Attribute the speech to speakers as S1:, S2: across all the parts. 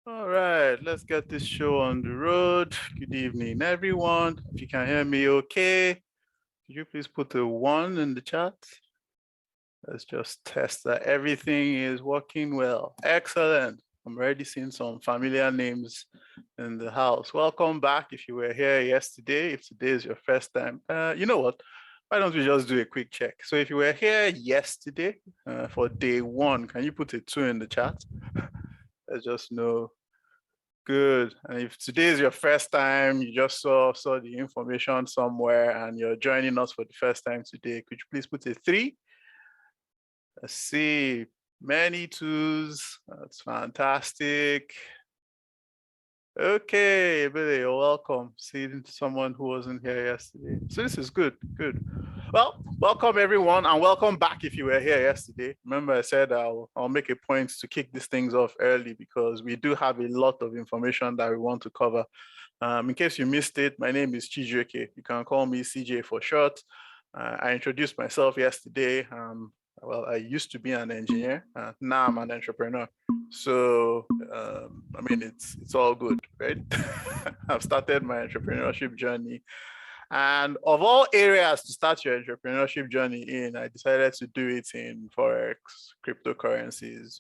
S1: All right, let's get this show on the road. Good evening, everyone. If you can hear me okay, could you please put a 1 in the chat? Let's just test that everything is working well. Excellent. I'm already seeing some familiar names in the house. Welcome back if you were here yesterday. If today is your first time, you know what? Why don't we just do a quick check? So if you were here yesterday for day 1, can you put a 2 in the chat? Let's just know. Good. And if today is your first time, you just saw the information somewhere and you're joining us for the first time today, could you please put a 3? Let's see. Many twos. That's fantastic. Okay, Billy, you're welcome. Seeing someone who wasn't here yesterday. So this is good, good. Well, welcome everyone and welcome back if you were here yesterday. Remember I said I'll make a point to kick these things off early because we do have a lot of information that we want to cover. In case you missed it, my name is Chijioke. You can call me CJ for short. I introduced myself yesterday. Well, I used to be an engineer. Now I'm an entrepreneur. So, I mean, it's all good, right? I've started my entrepreneurship journey. And of all areas to start your entrepreneurship journey in, I decided to do it in Forex, cryptocurrencies,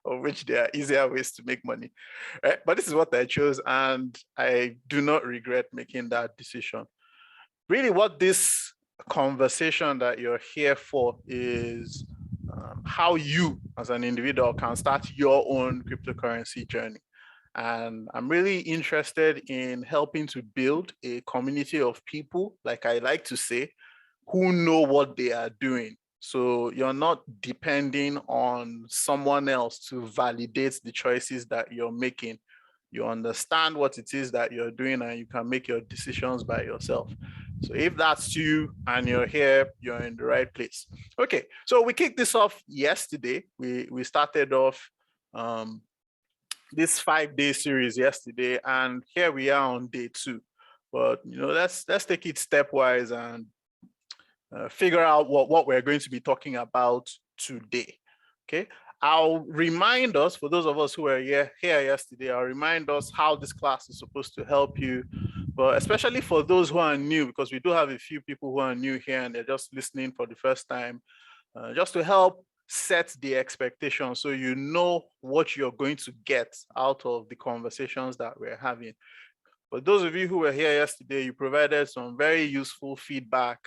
S1: of which there are easier ways to make money, right? But this is what I chose, and I do not regret making that decision. Really, what this conversation that you're here for is how you, as an individual, can start your own cryptocurrency journey. And I'm really interested in helping to build a community of people, like I like to say, who know what they are doing. So you're not depending on someone else to validate the choices that you're making. You understand what it is that you're doing and you can make your decisions by yourself. So if that's you and you're here, you're in the right place. Okay, so we kicked this off yesterday. We started off this 5-day series yesterday, and here we are on day 2. But let's take it stepwise and figure out what we're going to be talking about today. Okay, I'll remind us, for those of us who were here yesterday, I'll remind us how this class is supposed to help you, but especially for those who are new, because we do have a few people who are new here and they're just listening for the first time, just to help set the expectation so you know what you're going to get out of the conversations that we're having. For those of you who were here yesterday, you provided some very useful feedback,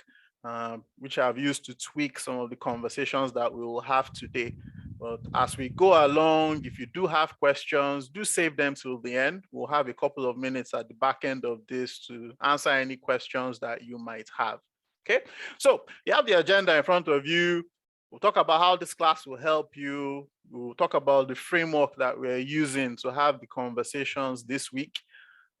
S1: which I've used to tweak some of the conversations that we will have today. But as we go along, if you do have questions, do save them till the end. We'll have a couple of minutes at the back end of this to answer any questions that you might have. Okay, so you have the agenda in front of you. We'll talk about how this class will help you. We'll talk about the framework that we're using to have the conversations this week.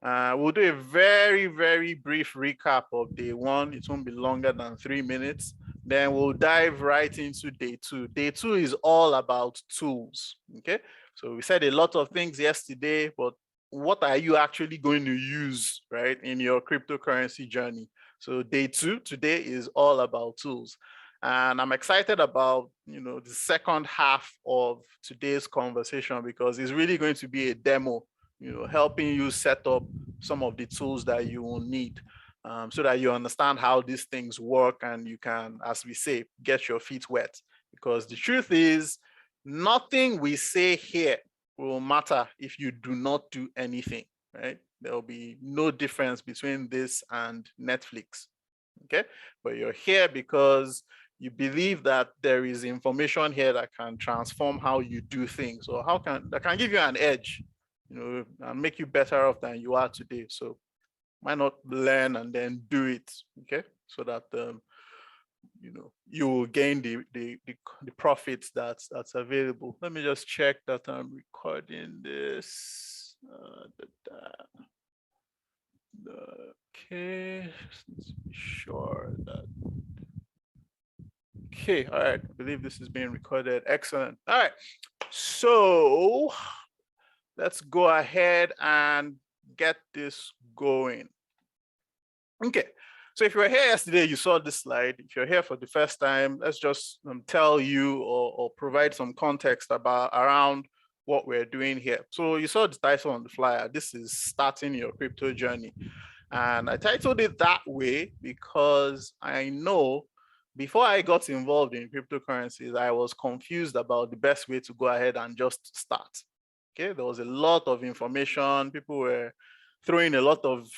S1: We'll do a very, very brief recap of day 1. It won't be longer than 3 minutes. Then we'll dive right into day 2. Day 2 is all about tools, okay? So we said a lot of things yesterday, but what are you actually going to use, right, in your cryptocurrency journey? So day 2 today is all about tools. And I'm excited about, the second half of today's conversation because it's really going to be a demo, helping you set up some of the tools that you will need so that you understand how these things work and you can, as we say, get your feet wet. Because the truth is, nothing we say here will matter if you do not do anything, right? There will be no difference between this and Netflix, okay? But you're here because you believe that there is information here that can transform how you do things, or that can give you an edge, and make you better off than you are today. So why not learn and then do it, okay? So that you will gain the profits that's available. Let me just check that I'm recording this. Okay, let's be sure that. Okay, all right. I believe this is being recorded. Excellent. All right. So let's go ahead and get this going. Okay. So if you were here yesterday, you saw this slide. If you're here for the first time, let's just tell you or provide some context around what we're doing here. So you saw the title on the flyer. This is starting your crypto journey. And I titled it that way because I know before I got involved in cryptocurrencies, I was confused about the best way to go ahead and just start. Okay, there was a lot of information. People were throwing a lot of,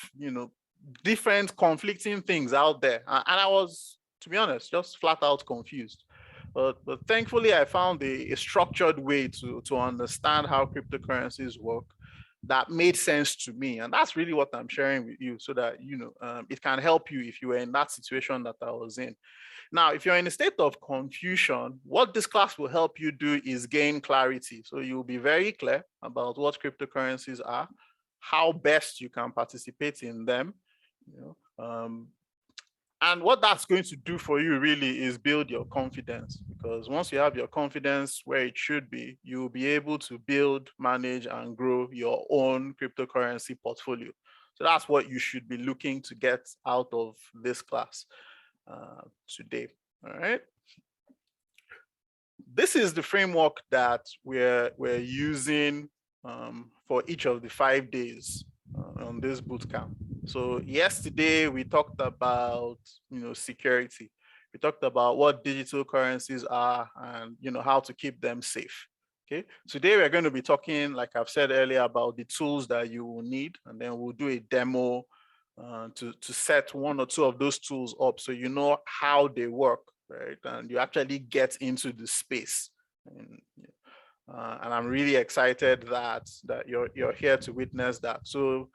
S1: different conflicting things out there. And I was, to be honest, just flat out confused. But thankfully, I found a structured way to understand how cryptocurrencies work that made sense to me. And that's really what I'm sharing with you so that, it can help you if you were in that situation that I was in. Now, if you're in a state of confusion, what this class will help you do is gain clarity. So you'll be very clear about what cryptocurrencies are, how best you can participate in them, and what that's going to do for you really is build your confidence, because once you have your confidence where it should be, you'll be able to build, manage, and grow your own cryptocurrency portfolio. So that's what you should be looking to get out of this class today. All right. This is the framework that we're using for each of the 5 days on this bootcamp. So yesterday we talked about security. We talked about what digital currencies are and how to keep them safe. Okay. Today we're going to be talking, like I've said earlier, about the tools that you will need, and then we'll do a demo to set 1 or 2 of those tools up so you know how they work, right? And you actually get into the space. And I'm really excited that you're here to witness that. So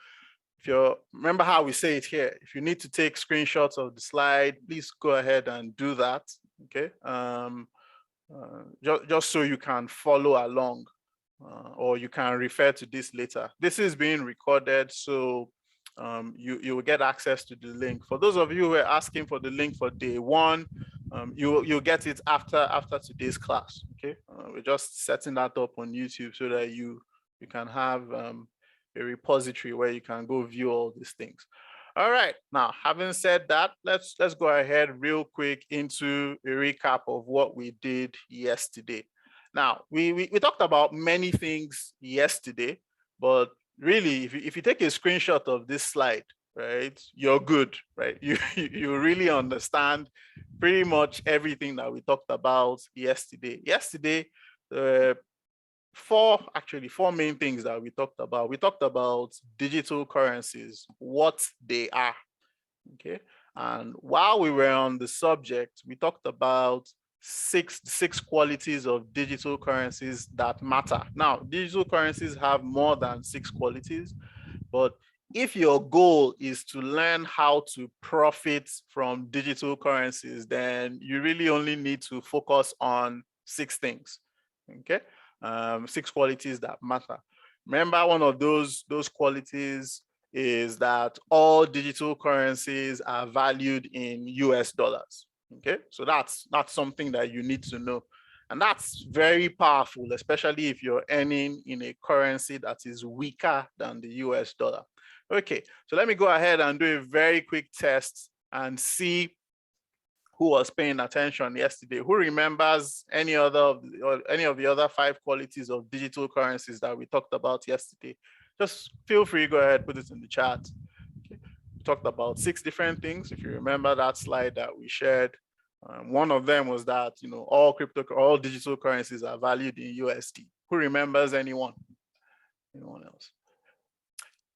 S1: if you remember how we say it here, if you need to take screenshots of the slide, please go ahead and do that. Okay, just so you can follow along, or you can refer to this later. This is being recorded, so you will get access to the link. For those of you who are asking for the link for day 1, you'll get it after today's class. Okay, we're just setting that up on YouTube so that you can have a repository where you can go view all these things. All right, now having said that, let's go ahead real quick into a recap of what we did yesterday. Now we talked about many things yesterday, but really, if you take a screenshot of this slide, right, you're good, right? You really understand pretty much everything that we talked about yesterday. Yesterday, four main things that we talked about. We talked about digital currencies, what they are, okay? And while we were on the subject, we talked about six qualities of digital currencies that matter. Now, digital currencies have more than 6 qualities, but if your goal is to learn how to profit from digital currencies, then you really only need to focus on 6 things, okay? 6 qualities that matter. Remember, one of those qualities is that all digital currencies are valued in US dollars. Okay, so that's something that you need to know. And that's very powerful, especially if you're earning in a currency that is weaker than the US dollar. Okay, so let me go ahead and do a very quick test and see who was paying attention yesterday. Who remembers any of the other 5 qualities of digital currencies that we talked about yesterday? Just feel free, go ahead, put it in the chat. Okay. We talked about 6 different things. If you remember that slide that we shared, one of them was that all digital currencies are valued in USD. Who remembers anyone? Anyone else?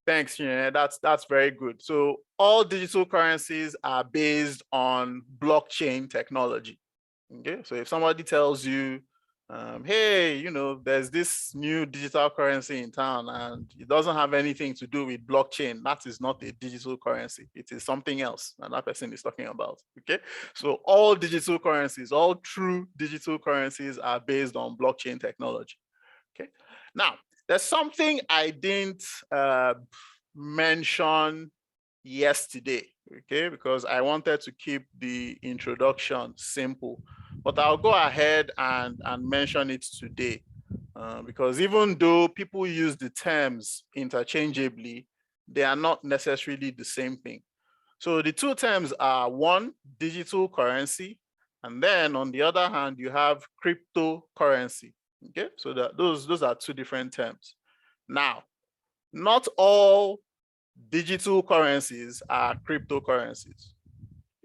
S1: Thanks, that's very good. So all digital currencies are based on blockchain technology. Okay, so if somebody tells you, hey, there's this new digital currency in town and it doesn't have anything to do with blockchain, that is not a digital currency. It is something else that that person is talking about. Okay, so all digital currencies, all true digital currencies are based on blockchain technology. Okay, now there's something I didn't mention yesterday, okay, because I wanted to keep the introduction simple, but I'll go ahead and mention it today, because even though people use the terms interchangeably, they are not necessarily the same thing. So the 2 terms are, 1, digital currency, and then on the other hand, you have cryptocurrency. Okay, so those are two different terms. Now, not all digital currencies are cryptocurrencies.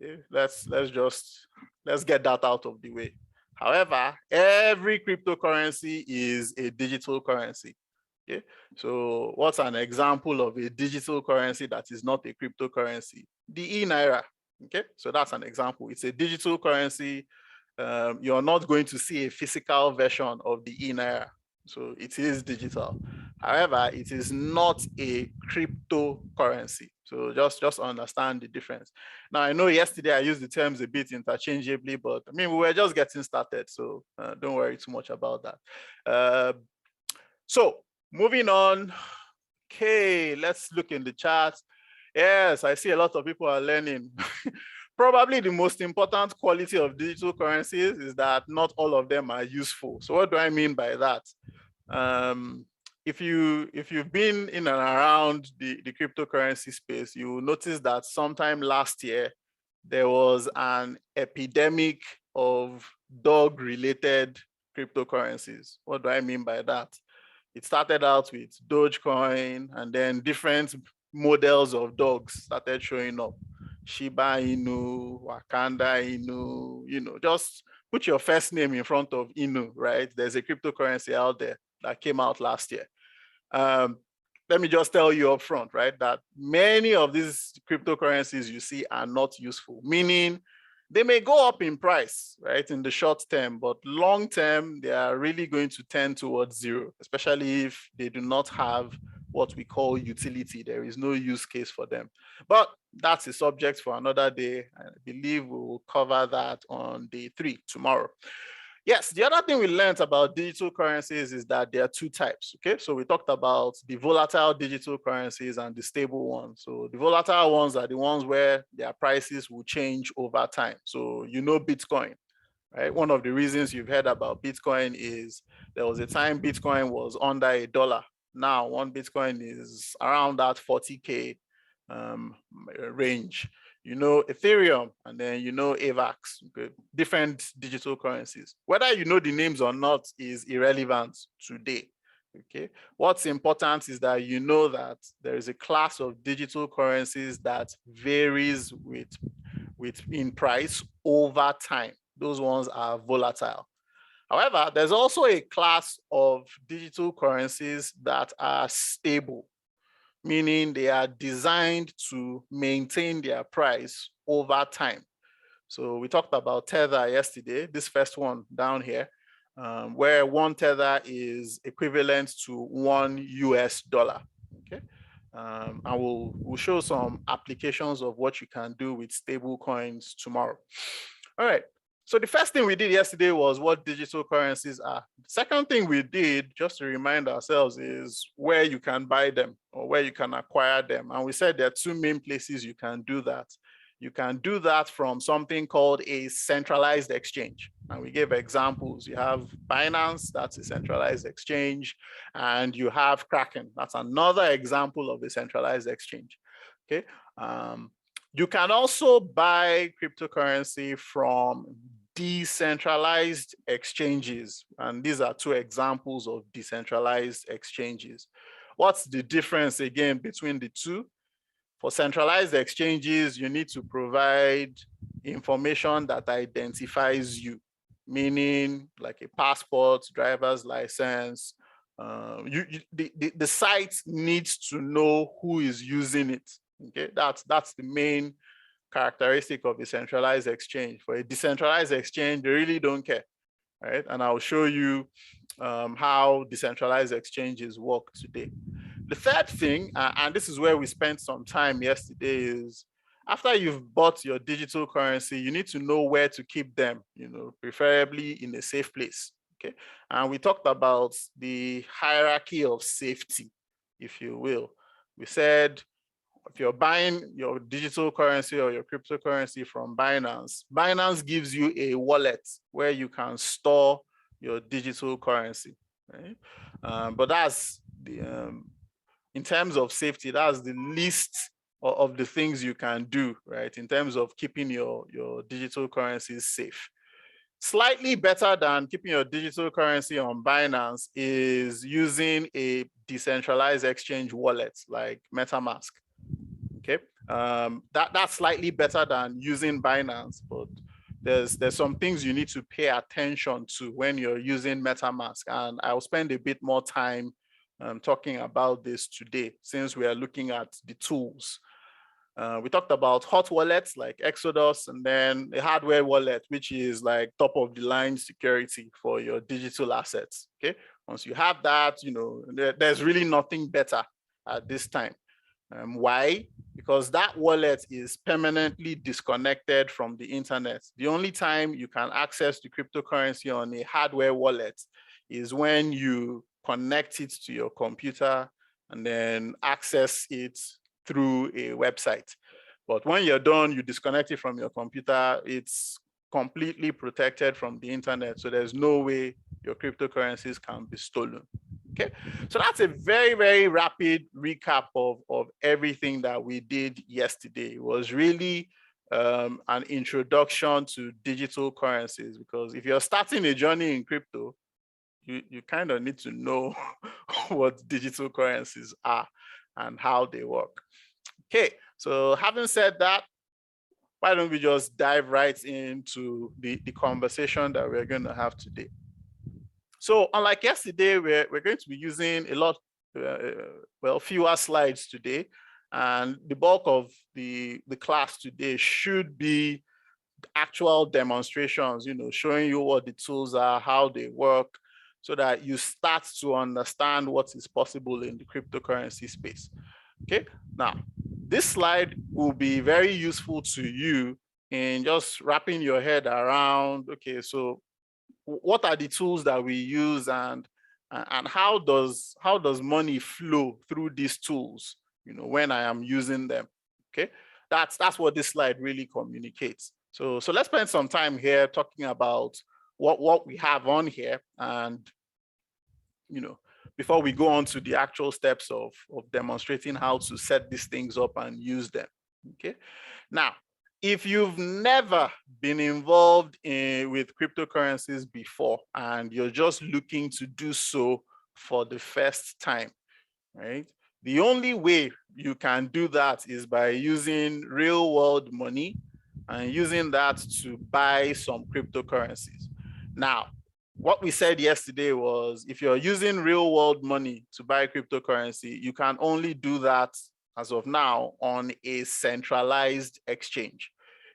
S1: Okay, let's get that out of the way. However, every cryptocurrency is a digital currency. Okay, so what's an example of a digital currency that is not a cryptocurrency? The e-naira. Okay, so that's an example. It's a digital currency. You're not going to see a physical version of the e-naira, so it is digital. However, it is not a cryptocurrency. So just understand the difference. Now, I know yesterday I used the terms a bit interchangeably, but I mean, we were just getting started, so don't worry too much about that. So moving on. Okay, let's look in the chat. Yes, I see a lot of people are learning. Probably the most important quality of digital currencies is that not all of them are useful. So what do I mean by that? If you've been in and around the cryptocurrency space, you will notice that sometime last year, there was an epidemic of dog-related cryptocurrencies. What do I mean by that? It started out with Dogecoin, and then different models of dogs started showing up. Shiba Inu, Wakanda Inu, just put your first name in front of Inu, right? There's a cryptocurrency out there that came out last year. Let me just tell you up front, right, that many of these cryptocurrencies you see are not useful, meaning they may go up in price, right, in the short term, but long term, they are really going to tend towards zero, especially if they do not have what we call utility. There is no use case for them. But that's a subject for another day. I believe we will cover that on day 3 tomorrow. Yes, the other thing we learned about digital currencies is that there are 2 types, okay? So we talked about the volatile digital currencies and the stable ones. So the volatile ones are the ones where their prices will change over time. So Bitcoin, right? One of the reasons you've heard about Bitcoin is there was a time Bitcoin was under $1. Now, one Bitcoin is around that 40K range. Ethereum, and then AVAX, okay? Different digital currencies. Whether you know the names or not is irrelevant today, okay? What's important is that you know that there is a class of digital currencies that varies in price over time. Those ones are volatile. However, there's also a class of digital currencies that are stable, meaning they are designed to maintain their price over time. So we talked about Tether yesterday, this first one down here, where one Tether is equivalent to $1. Okay. And we'll show some applications of what you can do with stable coins tomorrow. All right. So the first thing we did yesterday was what digital currencies are. The second thing we did, just to remind ourselves, is where you can buy them or where you can acquire them. And we said there are 2 main places you can do that. You can do that from something called a centralized exchange. And we gave examples. You have Binance, that's a centralized exchange, and you have Kraken. That's another example of a centralized exchange. Okay. You can also buy cryptocurrency from decentralized exchanges. And these are 2 examples of decentralized exchanges. What's the difference again between the 2? For centralized exchanges, you need to provide information that identifies you, meaning like a passport, driver's license. The site needs to know who is using it. Okay, that's the main characteristic of a centralized exchange. For a decentralized exchange, they really don't care, right? And I'll show you how decentralized exchanges work today. The third thing, and this is where we spent some time yesterday, is after you've bought your digital currency, you need to know where to keep them, preferably in a safe place, okay? And we talked about the hierarchy of safety, if you will. We said, if you're buying your digital currency or your cryptocurrency from Binance, Binance gives you a wallet where you can store your digital currency, right? But that's the, in terms of safety, that's the least of the things you can do, right? In terms of keeping your digital currencies safe. Slightly better than keeping your digital currency on Binance is using a decentralized exchange wallet like Metamask. Okay, that's slightly better than using Binance, but there's some things you need to pay attention to when you're using Metamask, and I'll spend a bit more time talking about this today since we are looking at the tools. We talked about hot wallets like Exodus, and then a hardware wallet, which is like top of the line security for your digital assets. Okay, once you have that, there's really nothing better at this time. Why? Because that wallet is permanently disconnected from the internet. The only time you can access the cryptocurrency on a hardware wallet is when you connect it to your computer and then access it through a website. But when you're done, you disconnect it from your computer, it's completely protected from the internet. So there's no way your cryptocurrencies can be stolen. Okay, so that's a very, very rapid recap of everything that we did yesterday. It was really an introduction to digital currencies, because if you're starting a journey in crypto, you kind of need to know what digital currencies are and how they work. Okay, so having said that, why don't we just dive right into the conversation that we're going to have today. So unlike yesterday, we're going to be using a lot, fewer slides today. And the bulk of the class today should be actual demonstrations, showing you what the tools are, how they work, so that you start to understand what is possible in the cryptocurrency space. Okay, now this slide will be very useful to you in just wrapping your head around, okay, so what are the tools that we use, and how does money flow through these tools, when I am using them. Okay, that's what this slide really communicates. So let's spend some time here talking about what we have on here, and before we go on to the actual steps of demonstrating how to set these things up and use them. Okay, now, if you've never been involved with cryptocurrencies before and you're just looking to do so for the first time, right? The only way you can do that is by using real world money and using that to buy some cryptocurrencies. Now, what we said yesterday was, if you're using real world money to buy cryptocurrency, you can only do that as of now on a centralized exchange,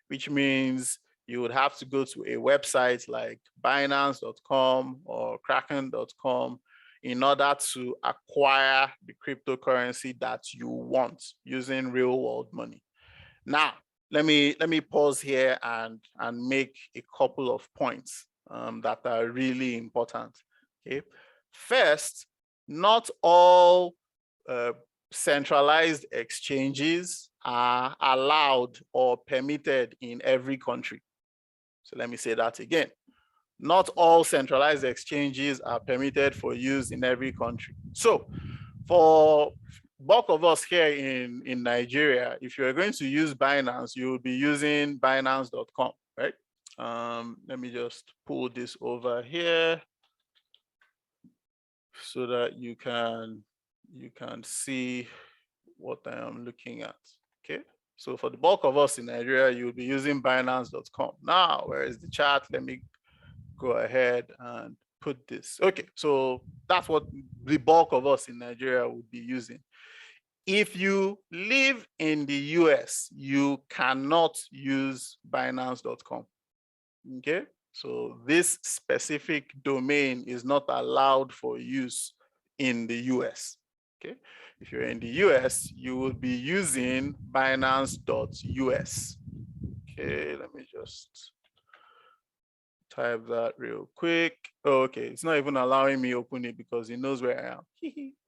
S1: which means you would have to go to a website like Binance.com or Kraken.com in order to acquire the cryptocurrency that you want using real world money. Now, let me pause here and make a couple of points that are really important. Okay, first, not all centralized exchanges are allowed or permitted in every country. So let me say that again. Not all centralized exchanges are permitted for use in every country. So for bulk of us here in Nigeria, if you're going to use Binance, you will be using Binance.com, right? Let me just pull this over here so that you can see what I am looking at. Okay, so for the bulk of us in Nigeria, you'll be using Binance.com. Now, where is the chart? Let me go ahead and put this. Okay, so that's what the bulk of us in Nigeria would be using. If you live in the US, you cannot use Binance.com. Okay, so this specific domain is not allowed for use in the US. Okay, if you're in the US, you will be using Binance.us. Okay, let me just type that real quick. Oh, okay, it's not even allowing me open it because it knows where I am.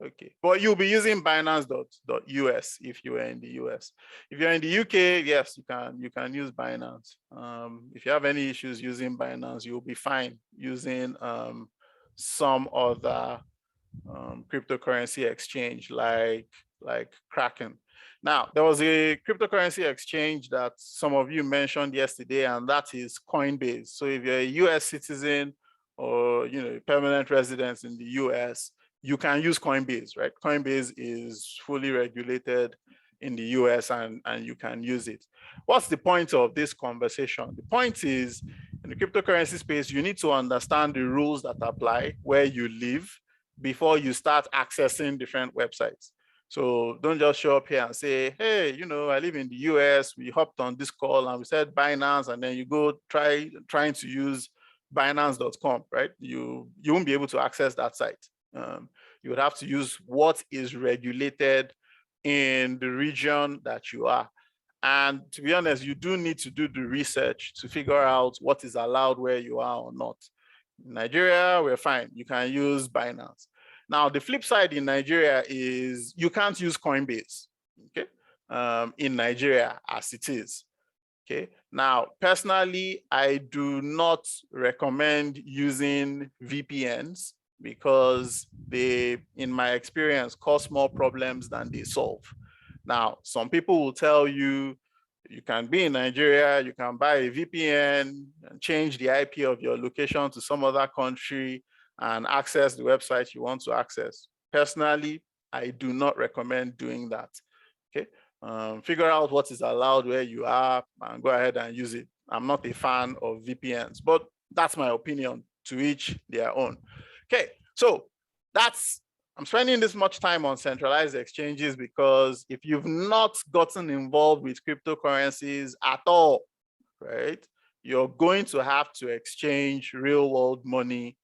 S1: Okay, but you'll be using Binance.us if you are in the US. If you're in the UK, yes, you can use Binance. If you have any issues using Binance, you'll be fine using some other cryptocurrency exchange like Kraken. Now, there was a cryptocurrency exchange that some of you mentioned yesterday, and that is Coinbase. So if you're a US citizen or permanent resident in the US, you can use Coinbase, right? Coinbase is fully regulated in the US and you can use it. What's the point of this conversation? The point is, in the cryptocurrency space, you need to understand the rules that apply where you live before you start accessing different websites. So don't just show up here and say, hey, I live in the US, we hopped on this call and we said Binance, and then you go trying to use Binance.com, right? You won't be able to access that site. You would have to use what is regulated in the region that you are. And to be honest, you do need to do the research to figure out what is allowed where you are or not. In Nigeria, we're fine. You can use Binance. Now, the flip side in Nigeria is you can't use Coinbase, okay? In Nigeria as it is, okay? Now, personally, I do not recommend using VPNs because they, in my experience, cause more problems than they solve. Now, some people will tell you, you can be in Nigeria, you can buy a VPN and change the IP of your location to some other country and access the website you want to access. Personally, I do not recommend doing that, okay? Figure out what is allowed where you are and go ahead and use it. I'm not a fan of VPNs, but that's my opinion, to each their own. Okay, so I'm spending this much time on centralized exchanges because if you've not gotten involved with cryptocurrencies at all, right, you're going to have to exchange real world money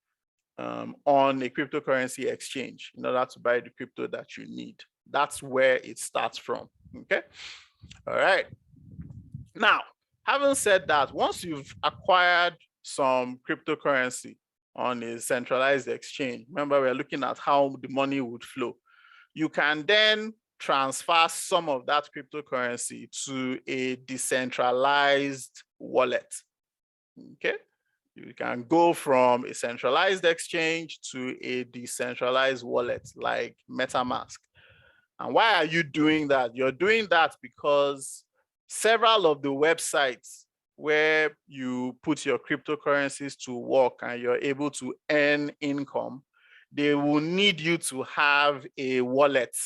S1: on a cryptocurrency exchange in order to buy the crypto that you need. That's where it starts from, okay? All right. Now, having said that, once you've acquired some cryptocurrency on a centralized exchange, remember we're looking at how the money would flow. You can then transfer some of that cryptocurrency to a decentralized wallet, okay? You can go from a centralized exchange to a decentralized wallet like Metamask. And why are you doing that? You're doing that because several of the websites where you put your cryptocurrencies to work and you're able to earn income, they will need you to have a wallet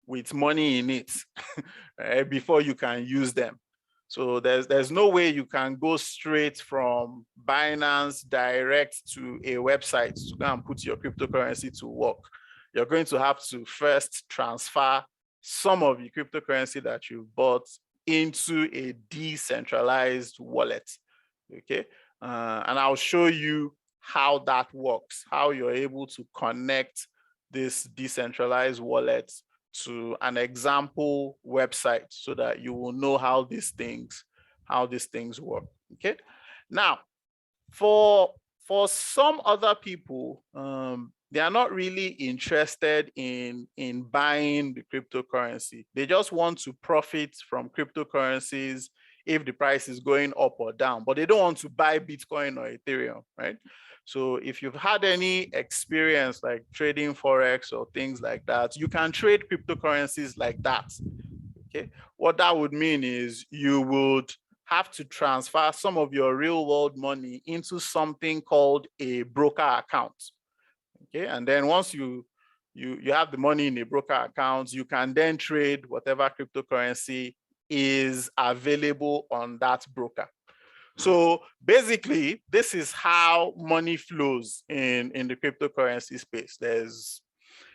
S1: with money in it before you can use them. So there's no way you can go straight from Binance direct to a website to go and put your cryptocurrency to work. You're going to have to first transfer some of the cryptocurrency that you've bought into a decentralized wallet, okay? And I'll show you how that works, how you're able to connect this decentralized wallet to an example website so that you will know how these things work, okay? Now, for some other people, they are not really interested in buying the cryptocurrency. They just want to profit from cryptocurrencies if the price is going up or down, but they don't want to buy Bitcoin or Ethereum, right? So if you've had any experience like trading Forex or things like that, you can trade cryptocurrencies like that, okay? What that would mean is you would have to transfer some of your real world money into something called a broker account, okay? And then once you have the money in a broker account, you can then trade whatever cryptocurrency is available on that broker. So basically, this is how money flows in the cryptocurrency space. There's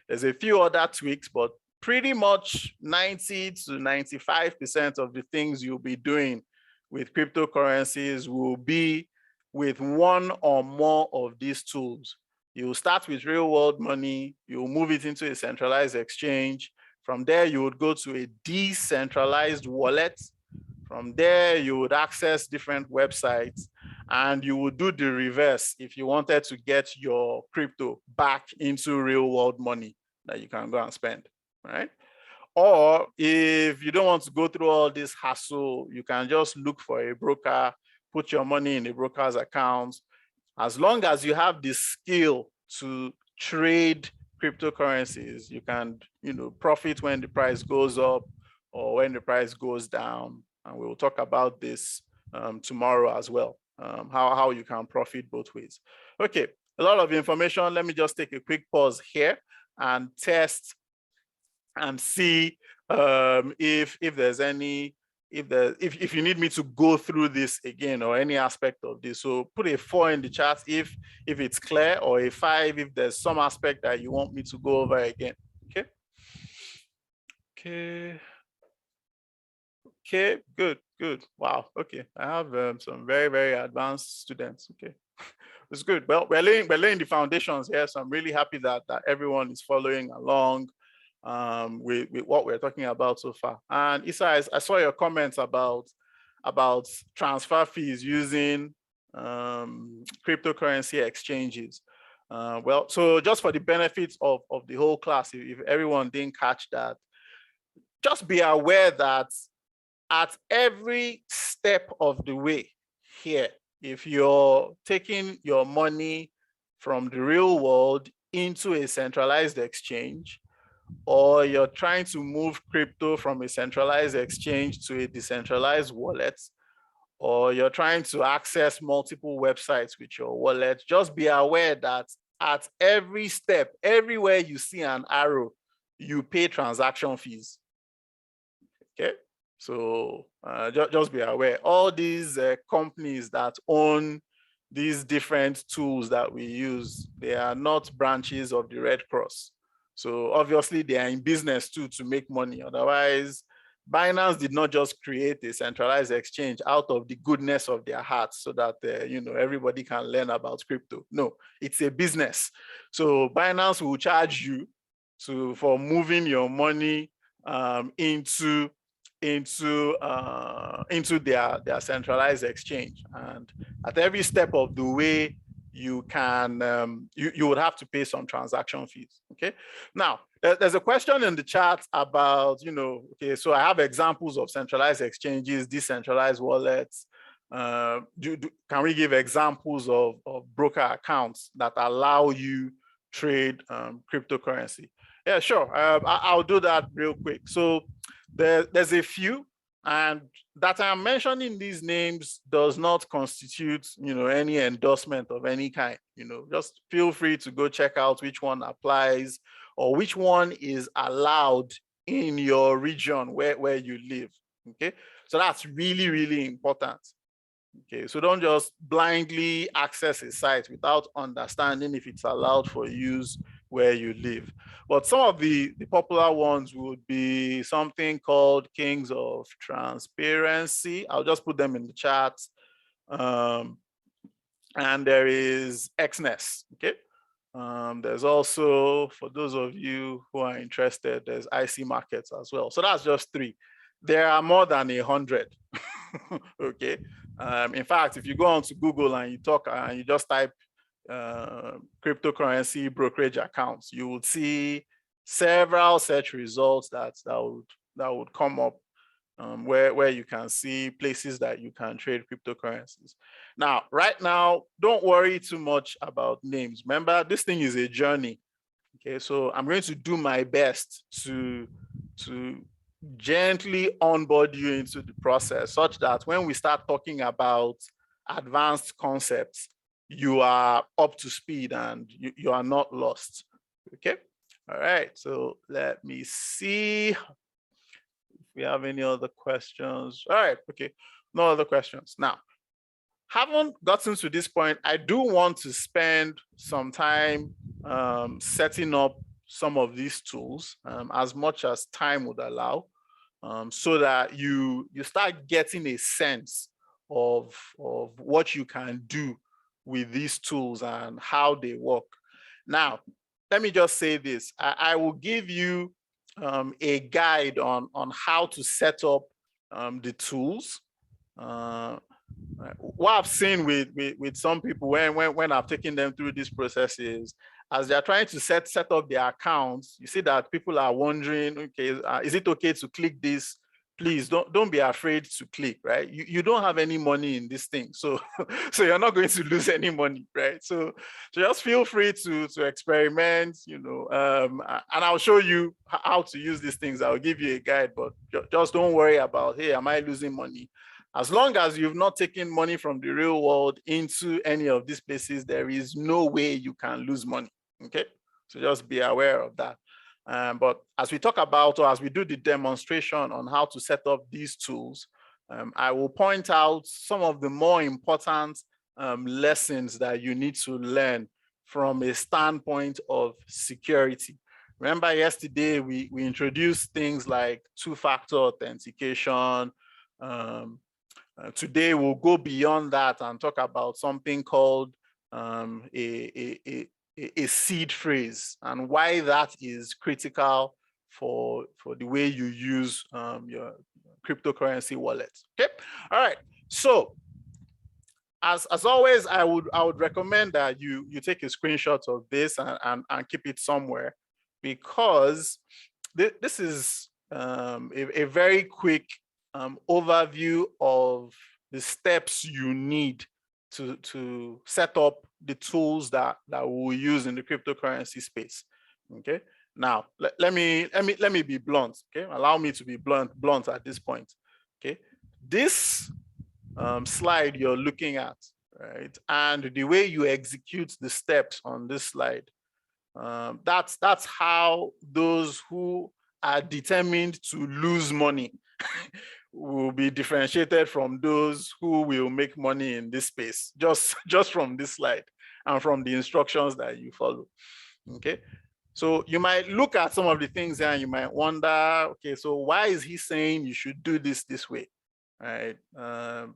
S1: a few other tweaks, but pretty much 90 to 95% of the things you'll be doing with cryptocurrencies will be with one or more of these tools. You'll start with real world money, you'll move it into a centralized exchange. From there, you would go to a decentralized wallet. From there, you would access different websites and you would do the reverse if you wanted to get your crypto back into real world money that you can go and spend, right? Or if you don't want to go through all this hassle, you can just look for a broker, put your money in a broker's account. As long as you have the skill to trade cryptocurrencies, you can, profit when the price goes up or when the price goes down. And we will talk about this tomorrow as well, how you can profit both ways. Okay, a lot of information. Let me just take a quick pause here and test and see if there's any, if you need me to go through this again or any aspect of this. So put a 4 in the chat if it's clear, or a 5 if there's some aspect that you want me to go over again. Okay. Okay, good. Wow. Okay, I have some very, very advanced students. Okay, it's good. Well, we're laying the foundations here, so I'm really happy that everyone is following along with what we're talking about so far. And Isa, I saw your comments about transfer fees using cryptocurrency exchanges. Well, so just for the benefits of the whole class, if everyone didn't catch that, just be aware that at every step of the way here, if you're taking your money from the real world into a centralized exchange, or you're trying to move crypto from a centralized exchange to a decentralized wallet, or you're trying to access multiple websites with your wallet, just be aware that at every step, everywhere you see an arrow, you pay transaction fees. Okay. So just be aware, all these companies that own these different tools that we use, they are not branches of the Red Cross. So obviously they are in business too to make money. Otherwise, Binance did not just create a centralized exchange out of the goodness of their hearts so that everybody can learn about crypto. No, it's a business. So Binance will charge you for moving your money into their centralized exchange, and at every step of the way you can you would have to pay some transaction fees. Okay, now there's a question in the chat about okay, so I have examples of centralized exchanges, decentralized wallets. Can we give examples of broker accounts that allow you trade cryptocurrency? Yeah, sure. I'll do that real quick. So there's a few, and that I'm mentioning these names does not constitute, any endorsement of any kind. Just feel free to go check out which one applies or which one is allowed in your region where you live. Okay, so that's really, really important. Okay, so don't just blindly access a site without understanding if it's allowed for use where you live. But some of the popular ones would be something called Kings of Transparency. I'll just put them in the chat. And there is XNES, okay? There's also, for those of you who are interested, there's IC Markets as well. So that's just 3. There are more than 100, okay? In fact, if you go onto Google and you just type cryptocurrency brokerage accounts, you would see several search results that would come up where you can see places that you can trade cryptocurrencies. Now, right now, don't worry too much about names. Remember, this thing is a journey. Okay, so I'm going to do my best to gently onboard you into the process such that when we start talking about advanced concepts, you are up to speed and you are not lost. Okay, all right, so let me see if we have any other questions. All right, okay, no other questions. Now, haven't gotten to this point, I do want to spend some time setting up some of these tools as much as time would allow, so that you start getting a sense of what you can do with these tools and how they work. Now, let me just say this. I will give you a guide on how to set up the tools. What I've seen with some people when I've taken them through this process is, as they're trying to set up their accounts, you see that people are wondering, okay, is it okay to click this please don't be afraid to click, right? You don't have any money in this thing, so so you're not going to lose any money, right? So just feel free to experiment, and I'll show you how to use these things. I'll give you a guide, but just don't worry about, hey, am I losing money? As long as you've not taken money from the real world into any of these places, there is no way you can lose money. Okay, so just be aware of that. But as we talk about, or as we do the demonstration on how to set up these tools, I will point out some of the more important lessons that you need to learn from a standpoint of security. Remember yesterday, we introduced things like two-factor authentication. Today, we'll go beyond that and talk about something called a seed phrase and why that is critical for the way you use your cryptocurrency wallet. Okay, all right. So as always, I would recommend that you take a screenshot of this and keep it somewhere, because this is a very quick overview of the steps you need to set up the tools that we'll use in the cryptocurrency space. Okay. Now let me be blunt. Okay, allow me to be blunt at this point. Okay, this slide you're looking at, right, and the way you execute the steps on this slide, that's how those who are determined to lose money will be differentiated from those who will make money in this space, just from this slide and from the instructions that you follow. Okay, so you might look at some of the things and you might wonder, okay, so why is he saying you should do this way, right? I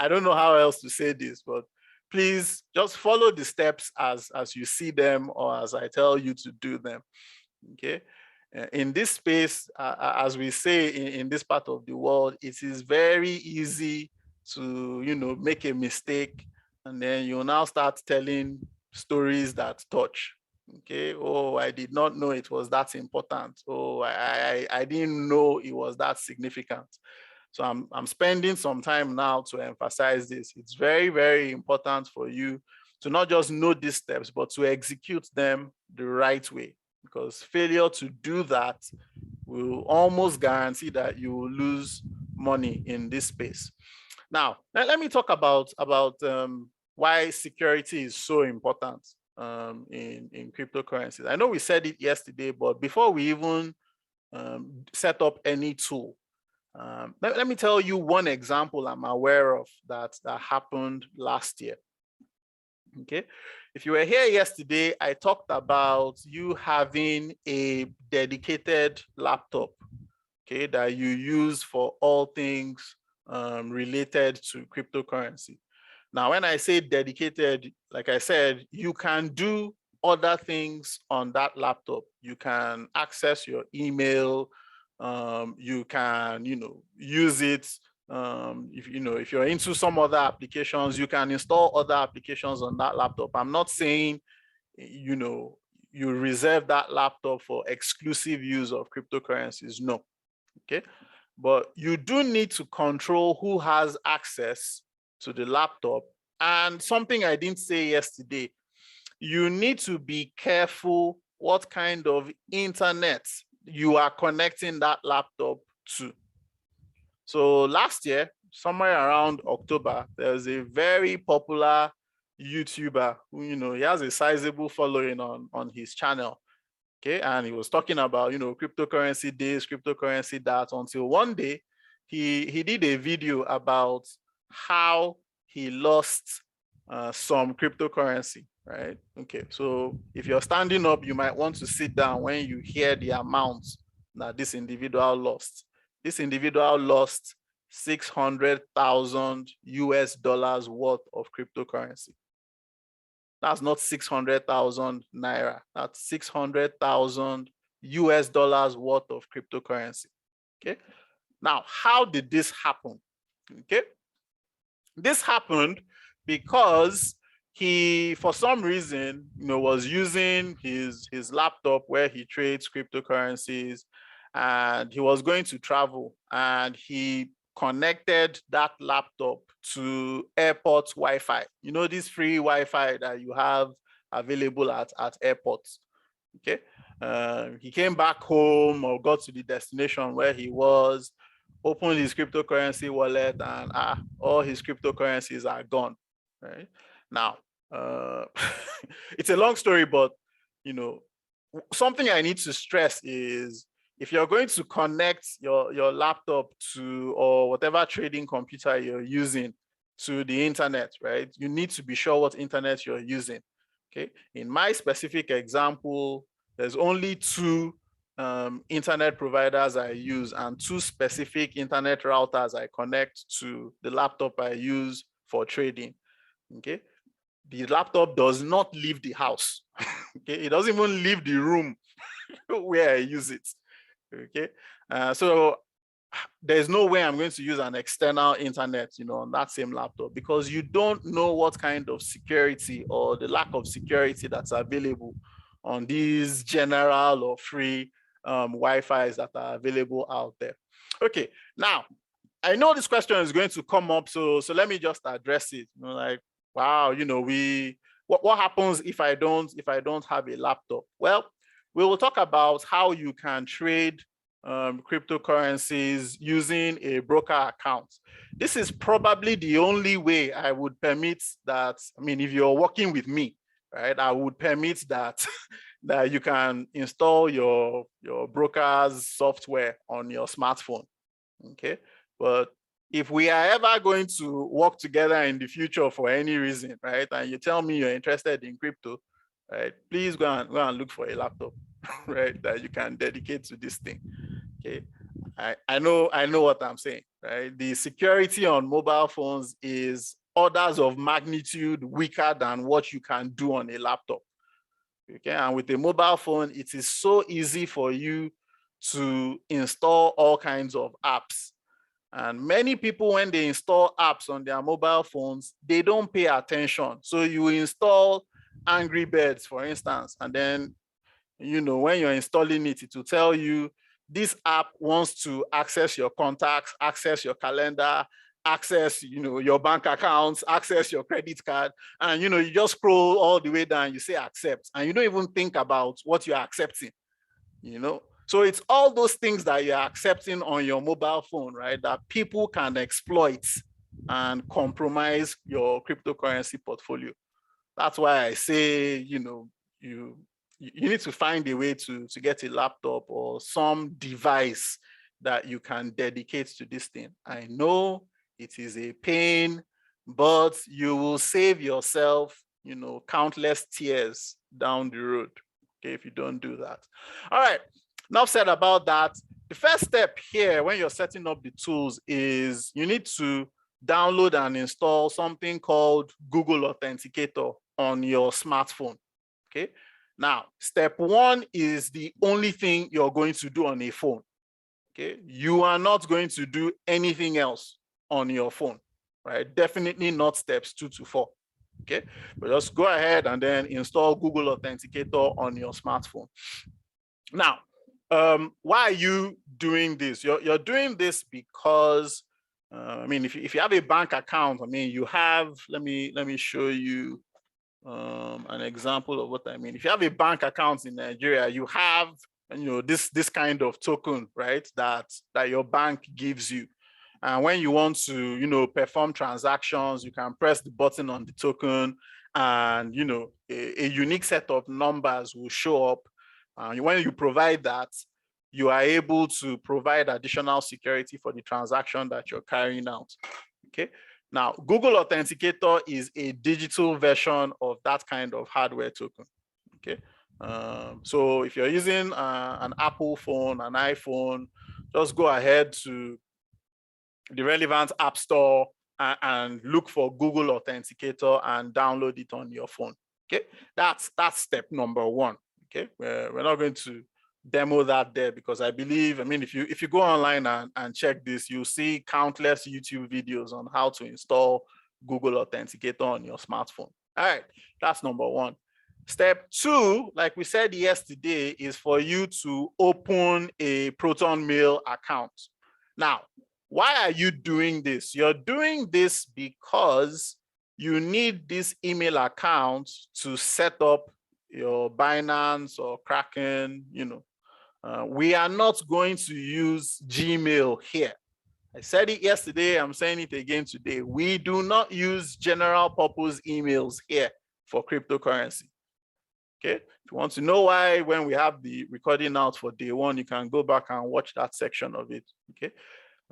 S1: don't know how else to say this, but please just follow the steps as you see them or as I tell you to do them. Okay. In this space, as we say in this part of the world, it is very easy to, make a mistake, and then you'll now start telling stories that touch. Okay. Oh, I did not know it was that important. Oh, I didn't know it was that significant. So I'm spending some time now to emphasize this. It's very, very important for you to not just know these steps, but to execute them the right way, because failure to do that will almost guarantee that you will lose money in this space. Now, let me talk about why security is so important in cryptocurrencies. I know we said it yesterday, but before we even set up any tool, let me tell you one example I'm aware of that happened last year. Okay, if you were here yesterday, I talked about you having a dedicated laptop, okay, that you use for all things related to cryptocurrency. Now, when I say dedicated, like I said, you can do other things on that laptop. You can access your email. You can, use it. If you're into some other applications, you can install other applications on that laptop. I'm not saying, you reserve that laptop for exclusive use of cryptocurrencies. No. Okay. But you do need to control who has access to the laptop. And something I didn't say yesterday, you need to be careful what kind of internet you are connecting that laptop to. So last year, somewhere around October, there was a very popular YouTuber who, he has a sizable following on his channel. Okay, and he was talking about, cryptocurrency this, cryptocurrency that, until one day he did a video about how he lost some cryptocurrency, right? Okay, so if you're standing up, you might want to sit down when you hear the amount that this individual lost. This individual lost 600,000 US dollars worth of cryptocurrency. That's not 600,000 naira. That's 600,000 US dollars worth of cryptocurrency. Okay. Now, how did this happen? Okay. This happened because he, for some reason, was using his laptop where he trades cryptocurrencies, and he was going to travel, and he connected that laptop to airport Wi-Fi. You know, this free Wi-Fi that you have available at airports. Okay. He came back home or got to the destination where he was, opened his cryptocurrency wallet, and all his cryptocurrencies are gone. Right now, it's a long story, but you know, something I need to stress is if you're going to connect your laptop to, or whatever trading computer you're using, to the internet, right? You need to be sure what internet you're using. Okay. In my specific example, there's only two internet providers I use and two specific internet routers I connect to the laptop I use for trading. Okay. The laptop does not leave the house. Okay. It doesn't even leave the room where I use it. Okay. So there's no way I'm going to use an external internet, you know, on that same laptop, because you don't know what kind of security or the lack of security that's available on these general or free Wi-Fi's that are available out there. Okay, now I know this question is going to come up, so let me just address it. You know, like, wow, you know, what happens if I don't have a laptop? Well, we will talk about how you can trade cryptocurrencies using a broker account. This is probably the only way I would permit that. I mean, if you're working with me, right, I would permit that that you can install your broker's software on your smartphone. Okay, but if we are ever going to work together in the future for any reason, right, and you tell me you're interested in crypto, right, please go and look for a laptop, right, that you can dedicate to this thing. Okay, I know what I'm saying, right? The security on mobile phones is orders of magnitude weaker than what you can do on a laptop. Okay, and with a mobile phone, it is so easy for you to install all kinds of apps. And many people, when they install apps on their mobile phones, they don't pay attention. So you install Angry Birds, for instance, and then, you know, when you're installing it, it will tell you this app wants to access your contacts, access your calendar, access, you know, your bank accounts, access your credit card. And, you know, you just scroll all the way down, you say accept, and you don't even think about what you're accepting, you know. So it's all those things that you're accepting on your mobile phone, right, that people can exploit and compromise your cryptocurrency portfolio. That's why I say, you know, you need to find a way to get a laptop or some device that you can dedicate to this thing. I know it is a pain, but you will save yourself, you know, countless tears down the road, okay, if you don't do that. All right, enough said about that. The first step here when you're setting up the tools is you need to download and install something called Google Authenticator on your smartphone. Okay. Now, step one is the only thing you're going to do on a phone. Okay. You are not going to do anything else on your phone, right? Definitely not steps 2 to 4. Okay. But just go ahead and then install Google Authenticator on your smartphone. Now, why are you doing this? You're doing this because I mean, if you have a bank account, I mean, you have, let me show you an example of what I mean. If you have a bank account in Nigeria, you have, you know, this kind of token, right, that your bank gives you. And when you want to, you know, perform transactions, you can press the button on the token, and, you know, a unique set of numbers will show up. When you provide that, you are able to provide additional security for the transaction that you're carrying out. Okay. Now, Google Authenticator is a digital version of that kind of hardware token. Okay. So if you're using an Apple phone, an iPhone, just go ahead to the relevant app store and look for Google Authenticator and download it on your phone. Okay. That's step number one. Okay. We're not going to demo that there because I believe, I mean, if you go online and check this, you'll see countless YouTube videos on how to install Google Authenticator on your smartphone. All right, that's number one. Step 2, like we said yesterday, is for you to open a Proton Mail account. Now, why are you doing this? You're doing this because you need this email account to set up your Binance or Kraken, we are not going to use Gmail here. I said it yesterday, I'm saying it again today. We do not use general purpose emails here for cryptocurrency. Okay, if you want to know why, when we have the recording out for day 1, you can go back and watch that section of it. Okay,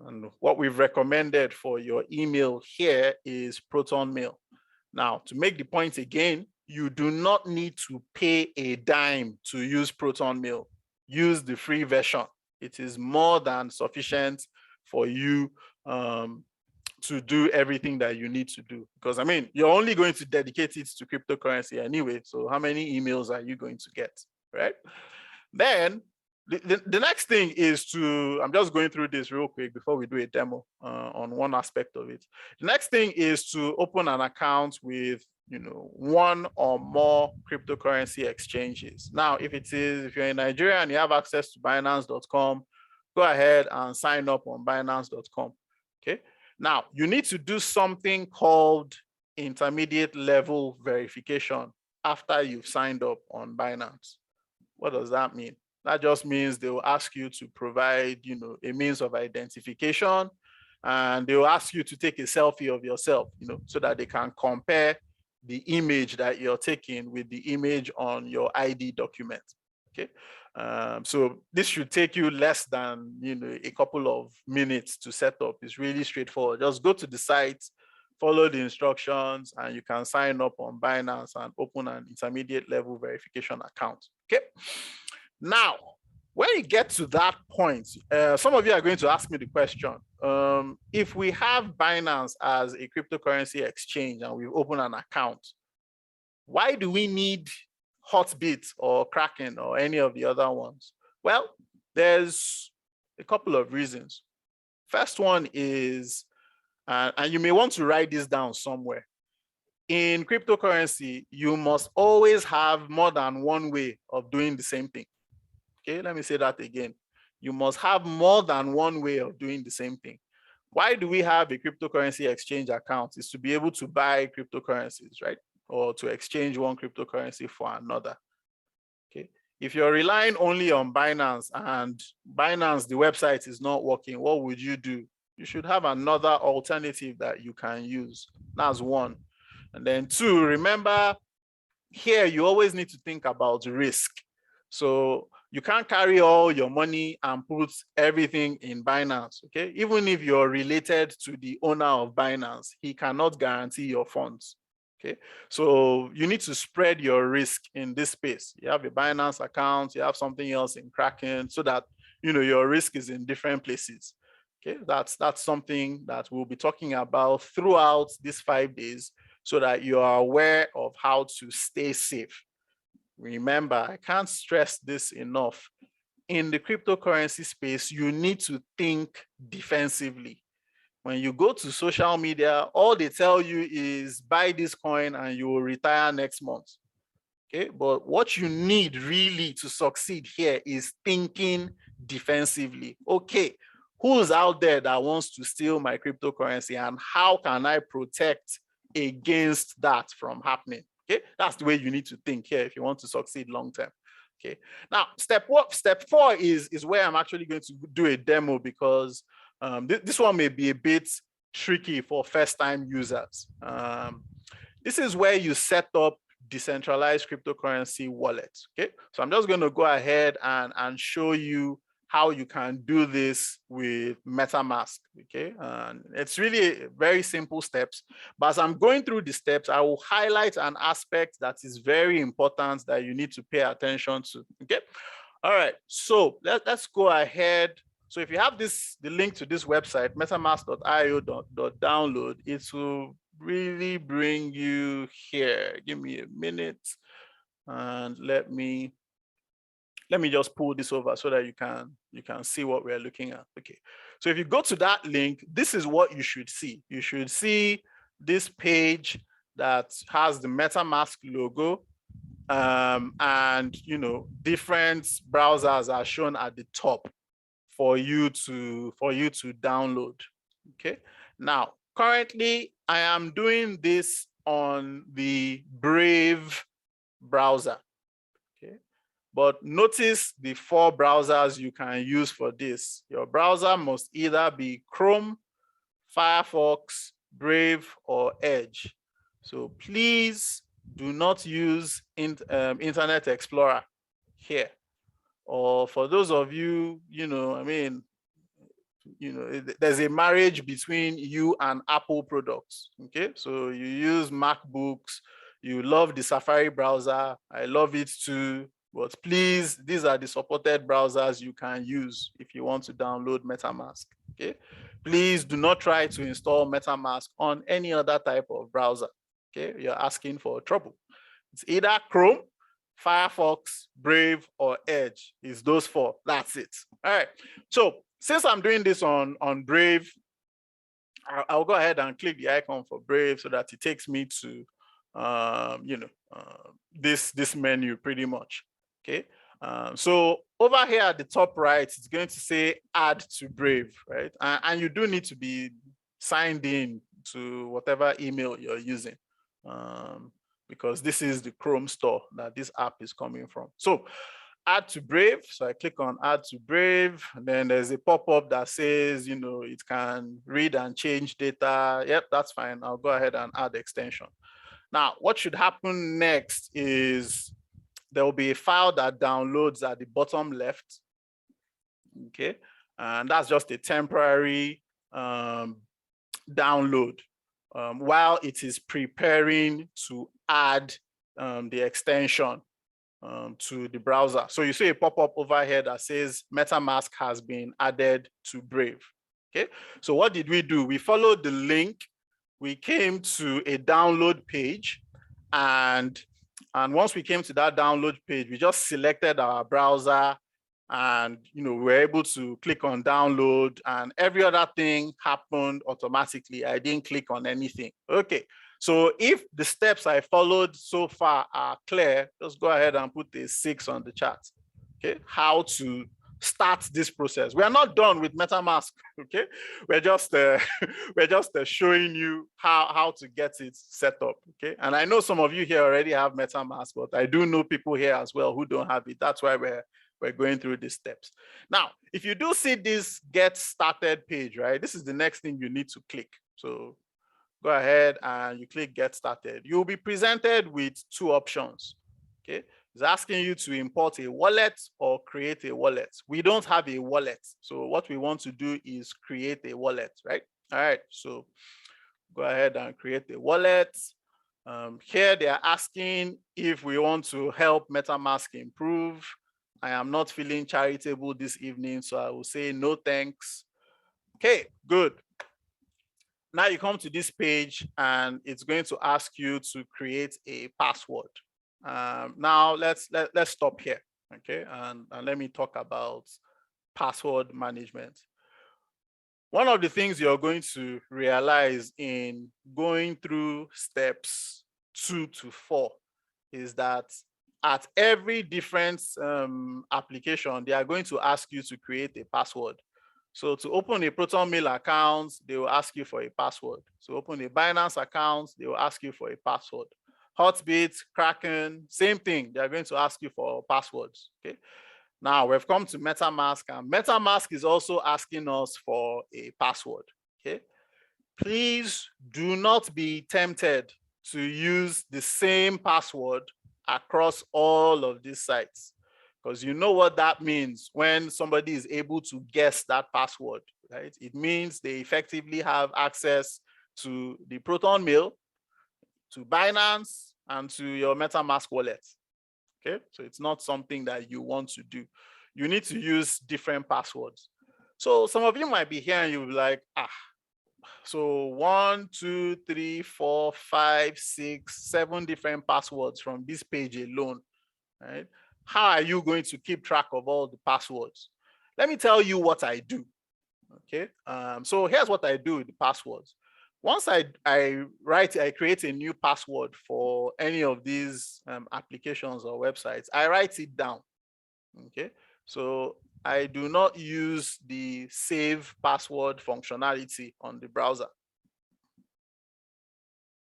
S1: and what we've recommended for your email here is Proton Mail. Now, to make the point again, you do not need to pay a dime to use Proton Mail. Use the free version. It is more than sufficient for you to do everything that you need to do. Because I mean, you're only going to dedicate it to cryptocurrency anyway. So how many emails are you going to get, right? Then the next thing is to, I'm just going through this real quick before we do a demo on one aspect of it. The next thing is to open an account with, one or more cryptocurrency exchanges. Now, if you're in Nigeria and you have access to Binance.com, go ahead and sign up on Binance.com. Okay. Now, you need to do something called intermediate level verification after you've signed up on Binance. What does that mean? That just means they will ask you to provide, a means of identification, and they will ask you to take a selfie of yourself, so that they can compare the image that you're taking with the image on your ID document. Okay. So this should take you less than, a couple of minutes to set up. It's really straightforward. Just go to the site, follow the instructions, and you can sign up on Binance and open an intermediate level verification account. Okay. Now, when you get to that point, some of you are going to ask me the question, if we have Binance as a cryptocurrency exchange and we've opened an account, why do we need Hotbit or Kraken or any of the other ones? Well, there's a couple of reasons. First one is, and you may want to write this down somewhere. In cryptocurrency, you must always have more than one way of doing the same thing. Okay, let me say that again. You must have more than one way of doing the same thing. Why do we have a cryptocurrency exchange account? Is to be able to buy cryptocurrencies, right? Or to exchange one cryptocurrency for another. Okay. If you're relying only on Binance and Binance, the website is not working, what would you do? You should have another alternative that you can use. That's one. And then 2, remember, here you always need to think about risk. So you can't carry all your money and put everything in Binance, okay? Even if you're related to the owner of Binance, he cannot guarantee your funds, okay? So you need to spread your risk in this space. You have a Binance account, you have something else in Kraken, so that, your risk is in different places, okay? That's something that we'll be talking about throughout these 5 days, so that you are aware of how to stay safe. Remember, I can't stress this enough. In the cryptocurrency space, you need to think defensively. When you go to social media, all they tell you is buy this coin and you will retire next month. Okay, but what you need really to succeed here is thinking defensively. Okay, who's out there that wants to steal my cryptocurrency, and how can I protect against that from happening? Okay, that's the way you need to think here if you want to succeed long term. Okay, now step 4 is where I'm actually going to do a demo, because this one may be a bit tricky for first-time users. This is where you set up decentralized cryptocurrency wallets. Okay, so I'm just going to go ahead and show you how you can do this with Metamask. Okay, and it's really very simple steps, but as I'm going through the steps, I will highlight an aspect that is very important that you need to pay attention to. Okay, all right, so let's go ahead. So if you have the link to this website, metamask.io.download, it will really bring you here. Give me a minute, and let me just pull this over so that you can see what we're looking at. Okay, so if you go to that link, this is what you should see. You should see this page that has the MetaMask logo. And different browsers are shown at the top for you to download. Okay. Now, currently, I am doing this on the Brave browser. Okay. But notice the 4 browsers you can use for this. Your browser must either be Chrome, Firefox, Brave, or Edge. So please do not use Internet Explorer here. Or for those of you, there's a marriage between you and Apple products. Okay, so you use MacBooks, you love the Safari browser, I love it too. But please, these are the supported browsers you can use if you want to download Metamask. Okay, please do not try to install Metamask on any other type of browser. Okay, you're asking for trouble. It's either Chrome, Firefox, Brave, or Edge. Is those 4. That's it. All right. So since I'm doing this on Brave, I'll go ahead and click the icon for Brave so that it takes me to this menu pretty much. Okay. So over here at the top right, it's going to say add to Brave, right? And you do need to be signed in to whatever email you're using, because this is the Chrome store that this app is coming from. So add to Brave. So I click on add to Brave, and then there's a pop-up that says, it can read and change data. Yep, that's fine. I'll go ahead and add extension. Now, what should happen next is there will be a file that downloads at the bottom left. Okay, and that's just a temporary download while it is preparing to add the extension to the browser. So you see a pop-up over here that says MetaMask has been added to Brave. Okay, so what did we do? We followed the link. We came to a download page, and once we came to that download page, we just selected our browser, and we were able to click on download, and every other thing happened automatically. I didn't click on anything. Okay. So if the steps I followed so far are clear, just go ahead and put a 6 on the chart. Okay, how to start this process. We are not done with MetaMask. Okay, we're just showing you how to get it set up. Okay, and I know some of you here already have MetaMask, but I do know people here as well who don't have it. That's why we're going through these steps. Now, if you do see this get started page, right, this is the next thing you need to click. So go ahead and you click get started. You'll be presented with 2 options. Okay, it's asking you to import a wallet or create a wallet. We don't have a wallet, so what we want to do is create a wallet, right? All right, so go ahead and create a wallet. Here they are asking if we want to help MetaMask improve. I am not feeling charitable this evening, so I will say no thanks. Okay, good. Now you come to this page and it's going to ask you to create a password. Now let's stop here, okay? And let me talk about password management. One of the things you're going to realize in going through steps 2 to 4 is that at every different application, they are going to ask you to create a password. So to open a Proton Mail account, they will ask you for a password. To open a Binance account, they will ask you for a password. Hotbit, Kraken, same thing. They are going to ask you for passwords. Okay. Now we've come to MetaMask, and MetaMask is also asking us for a password. Okay. Please do not be tempted to use the same password across all of these sites, because you know what that means when somebody is able to guess that password, right? It means they effectively have access to the Proton Mail, to Binance, and to your MetaMask wallet. Okay, so it's not something that you want to do. You need to use different passwords. So some of you might be here and you'll be like, so 1, 2, 3, 4, 5, 6, 7 different passwords from this page alone, right? How are you going to keep track of all the passwords? Let me tell you what I do. Okay, so here's what I do with the passwords. Once I create a new password for any of these applications or websites, I write it down. Okay, so I do not use the save password functionality on the browser.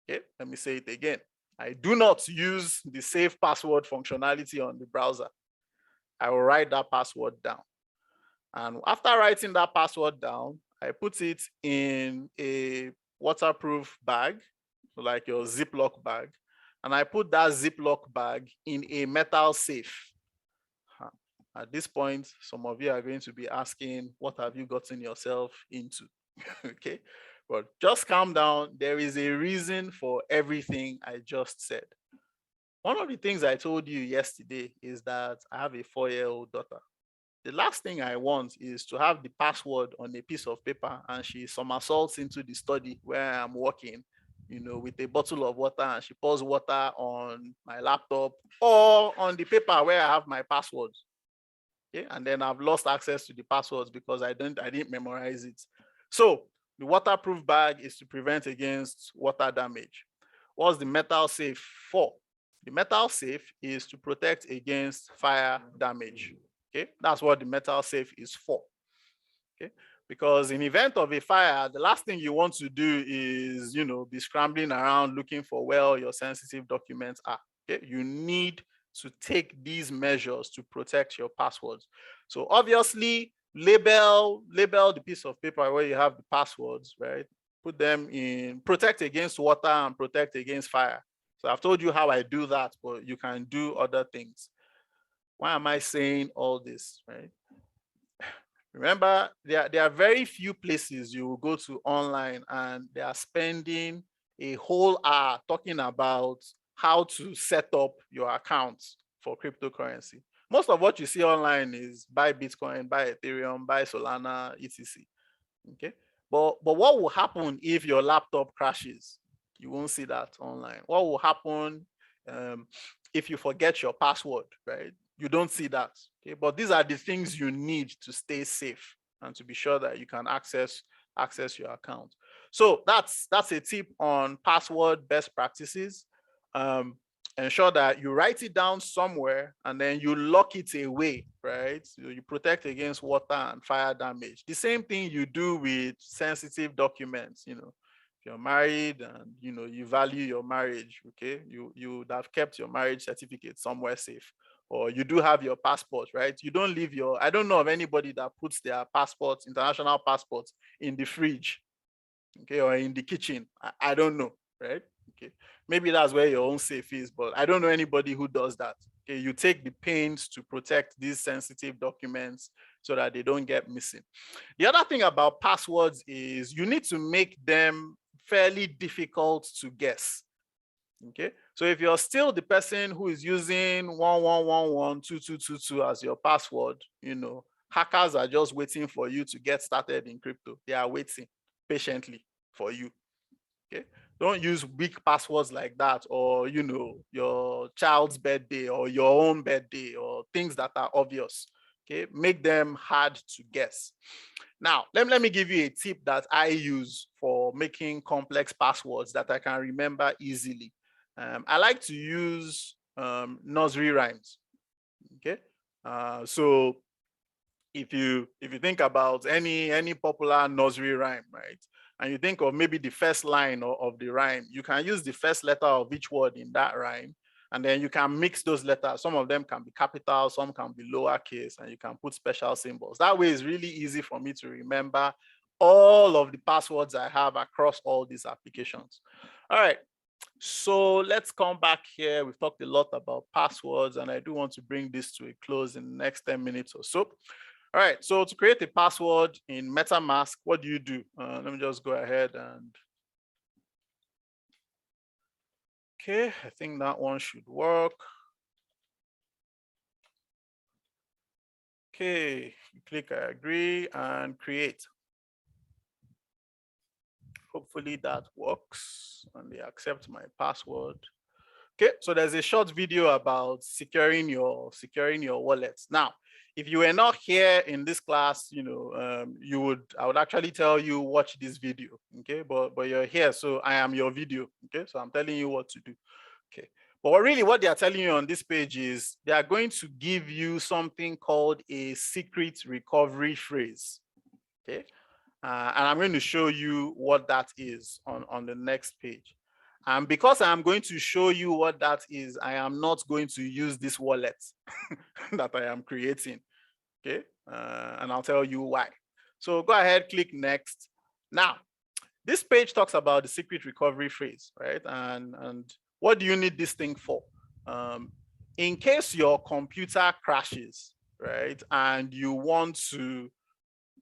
S1: Okay, let me say it again. I do not use the save password functionality on the browser. I will write that password down. And after writing that password down, I put it in a waterproof bag, like your Ziploc bag. And I put that Ziploc bag in a metal safe. At this point, some of you are going to be asking, what have you gotten yourself into? Okay, but just calm down. There is a reason for everything I just said. One of the things I told you yesterday is that I have a 4-year-old daughter. The last thing I want is to have the password on a piece of paper and she somersaults into the study where I'm working, with a bottle of water, and she pours water on my laptop or on the paper where I have my passwords. Okay, and then I've lost access to the passwords because I didn't memorize it. So the waterproof bag is to prevent against water damage. What's the metal safe for? The metal safe is to protect against fire damage. Okay, that's what the metal safe is for. Okay, because in event of a fire, the last thing you want to do is, be scrambling around looking for where your sensitive documents are. Okay, you need to take these measures to protect your passwords. So obviously, label the piece of paper where you have the passwords, right? Put them in, protect against water and protect against fire. So I've told you how I do that, but you can do other things. Why am I saying all this, right? Remember, there are very few places you will go to online and they are spending a whole hour talking about how to set up your accounts for cryptocurrency. Most of what you see online is buy Bitcoin, buy Ethereum, buy Solana, etc. Okay, but what will happen if your laptop crashes? You won't see that online. What will happen if you forget your password, right? You don't see that. Okay, but these are the things you need to stay safe and to be sure that you can access your account. So that's a tip on password best practices. Ensure that you write it down somewhere and then you lock it away, right? So you protect against water and fire damage. The same thing you do with sensitive documents. If you're married and you value your marriage, okay, you would have kept your marriage certificate somewhere safe. Or you do have your passport, right? You don't leave I don't know of anybody that puts their passports, international passports, in the fridge, okay, or in the kitchen. I don't know, right? Okay, maybe that's where your own safe is, but I don't know anybody who does that. Okay, you take the pains to protect these sensitive documents so that they don't get missing. The other thing about passwords is you need to make them fairly difficult to guess. Okay, so if you're still the person who is using 11112222 as your password, hackers are just waiting for you to get started in crypto. They are waiting patiently for you. Okay, don't use weak passwords like that, or your child's birthday or your own birthday or things that are obvious. Okay, make them hard to guess. Now, let me give you a tip that I use for making complex passwords that I can remember easily. I like to use nursery rhymes. Okay, so if you think about any popular nursery rhyme, right, and you think of maybe the first line of the rhyme, you can use the first letter of each word in that rhyme, and then you can mix those letters. Some of them can be capital, some can be lowercase, and you can put special symbols. That way it's really easy for me to remember all of the passwords I have across all these applications. All right, so let's come back here. We've talked a lot about passwords, and I do want to bring this to a close in the next 10 minutes or so. All right, so to create a password in MetaMask, what do you do? Let me just go ahead and, okay, I think that one should work. Okay, you click I agree and create. Hopefully that works and they accept my password. Okay, so there's a short video about securing your wallets. Now, if you were not here in this class, I would actually tell you watch this video. Okay, but you're here, so I am your video. Okay, so I'm telling you what to do. Okay, but really what they are telling you on this page is they are going to give you something called a secret recovery phrase. Okay, and I'm going to show you what that is on the next page. And because I'm going to show you what that is, I am not going to use this wallet that I am creating. Okay, and I'll tell you why. So go ahead, click next. Now, this page talks about the secret recovery phrase, right? And what do you need this thing for? In case your computer crashes, right, and you want to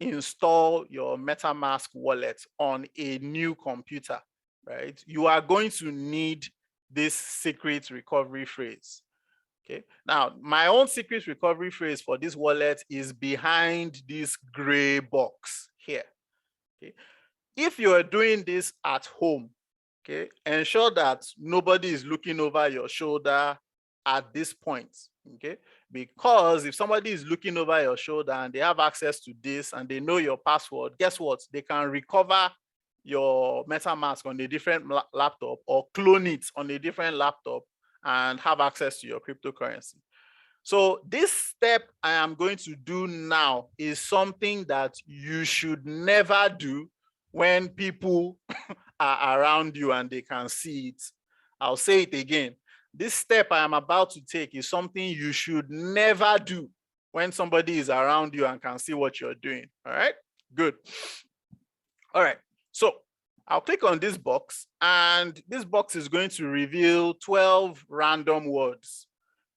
S1: install your MetaMask wallet on a new computer, right? You are going to need this secret recovery phrase. Okay. Now, my own secret recovery phrase for this wallet is behind this gray box here. Okay. If you are doing this at home, okay, ensure that nobody is looking over your shoulder at this point. Okay, because if somebody is looking over your shoulder and they have access to this and they know your password, guess what? They can recover your MetaMask on a different laptop or clone it on a different laptop and have access to your cryptocurrency. So this step I am going to do now is something that you should never do when people are around you and they can see it. I'll say it again. This step I am about to take is something you should never do when somebody is around you and can see what you're doing. All right, good. All right, so I'll click on this box and this box is going to reveal 12 random words.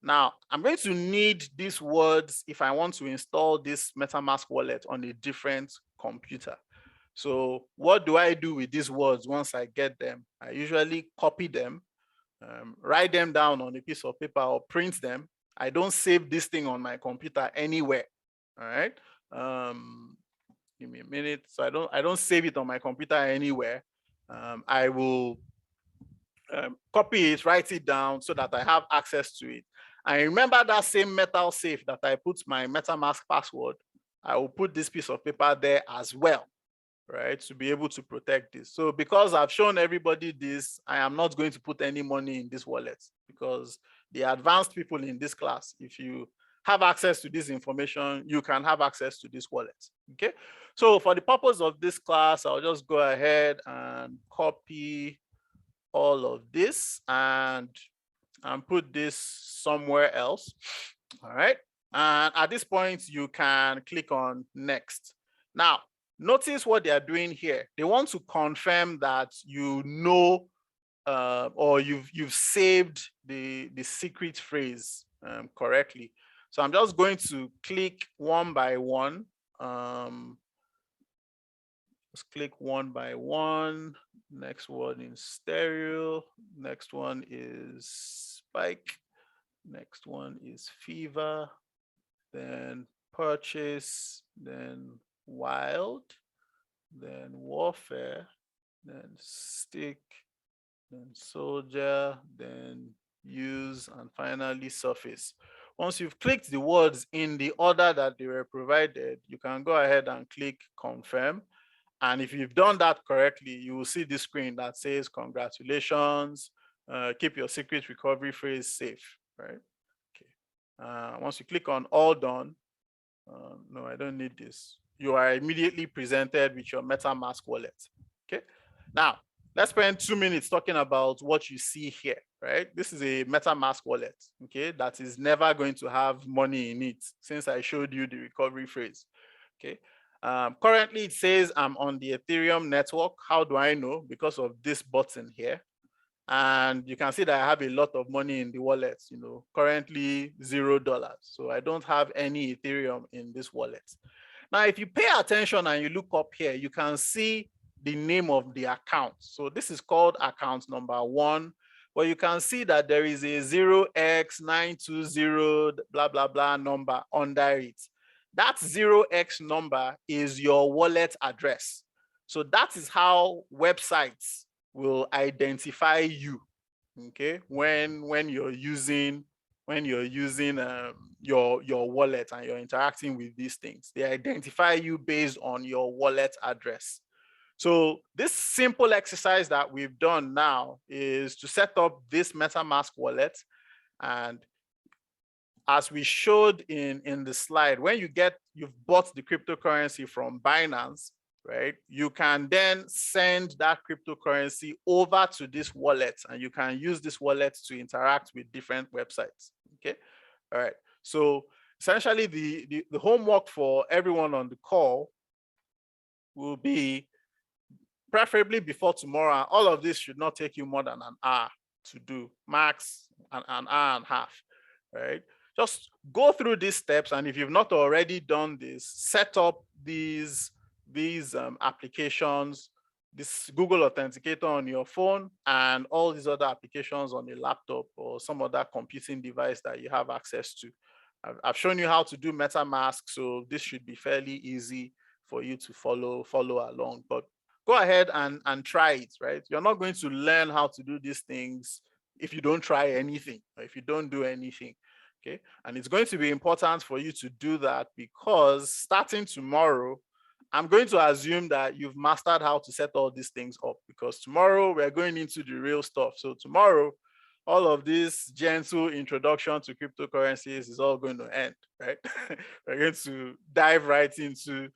S1: Now, I'm going to need these words if I want to install this MetaMask wallet on a different computer. So what do I do with these words once I get them? I usually copy them, write them down on a piece of paper or print them. I don't save this thing on my computer anywhere. All right. Give me a minute. So I don't save it on my computer anywhere. I will copy it, write it down so that I have access to it. And remember that same metal safe that I put my MetaMask password, I will put this piece of paper there as well, right, to be able to protect this. So because I've shown everybody this, I am not going to put any money in this wallet because the advanced people in this class, if you have access to this information, you can have access to this wallet, okay? So for the purpose of this class, I'll just go ahead and copy all of this and put this somewhere else, all right? And at this point, you can click on next. Now, notice what they are doing here. They want to confirm that you know or you've saved the secret phrase correctly. So I'm just going to click one by one. Let's click one by one. Next one is stereo. Next one is spike. Next one is fever. Then purchase. Then wild. Then warfare. Then stick. Then soldier. Then use. And finally surface. Once you've clicked the words in the order that they were provided, you can go ahead and click confirm. And if you've done that correctly, you will see this screen that says, congratulations, keep your secret recovery phrase safe, right? Okay. Once you click on all done, no, I don't need this. You are immediately presented with your MetaMask wallet, okay? Now, let's spend 2 minutes talking about what you see here, right? This is a MetaMask wallet, okay? That is never going to have money in it since I showed you the recovery phrase, okay? Currently, it says I'm on the Ethereum network. How do I know? Because of this button here. And you can see that I have a lot of money in the wallet, currently $0. So I don't have any Ethereum in this wallet. Now, if you pay attention and you look up here, you can see the name of the account. So this is called account number 1. But you can see that there is a 0x920 blah, blah, blah number under it. That 0x number is your wallet address. So that is how websites will identify you. okay, when you're using your wallet and you're interacting with these things. They identify you based on your wallet address. So this simple exercise that we've done now is to set up this MetaMask wallet. And as we showed in the slide, when you've bought the cryptocurrency from Binance, right? You can then send that cryptocurrency over to this wallet, and you can use this wallet to interact with different websites. Okay. All right. So essentially the homework for everyone on the call will be, preferably before tomorrow. All of this should not take you more than an hour to do, max an hour and a half, right? Just go through these steps, and if you've not already done this, set up these applications, this Google Authenticator on your phone, and all these other applications on a laptop or some other computing device that you have access to. I've shown you how to do MetaMask, so this should be fairly easy for you to follow along. But go ahead and try it, right? You're not going to learn how to do these things if you don't try anything, or if you don't do anything, okay? And it's going to be important for you to do that, because starting tomorrow, I'm going to assume that you've mastered how to set all these things up, because tomorrow we're going into the real stuff. So tomorrow, all of this gentle introduction to cryptocurrencies is all going to end, right? We're going to dive right into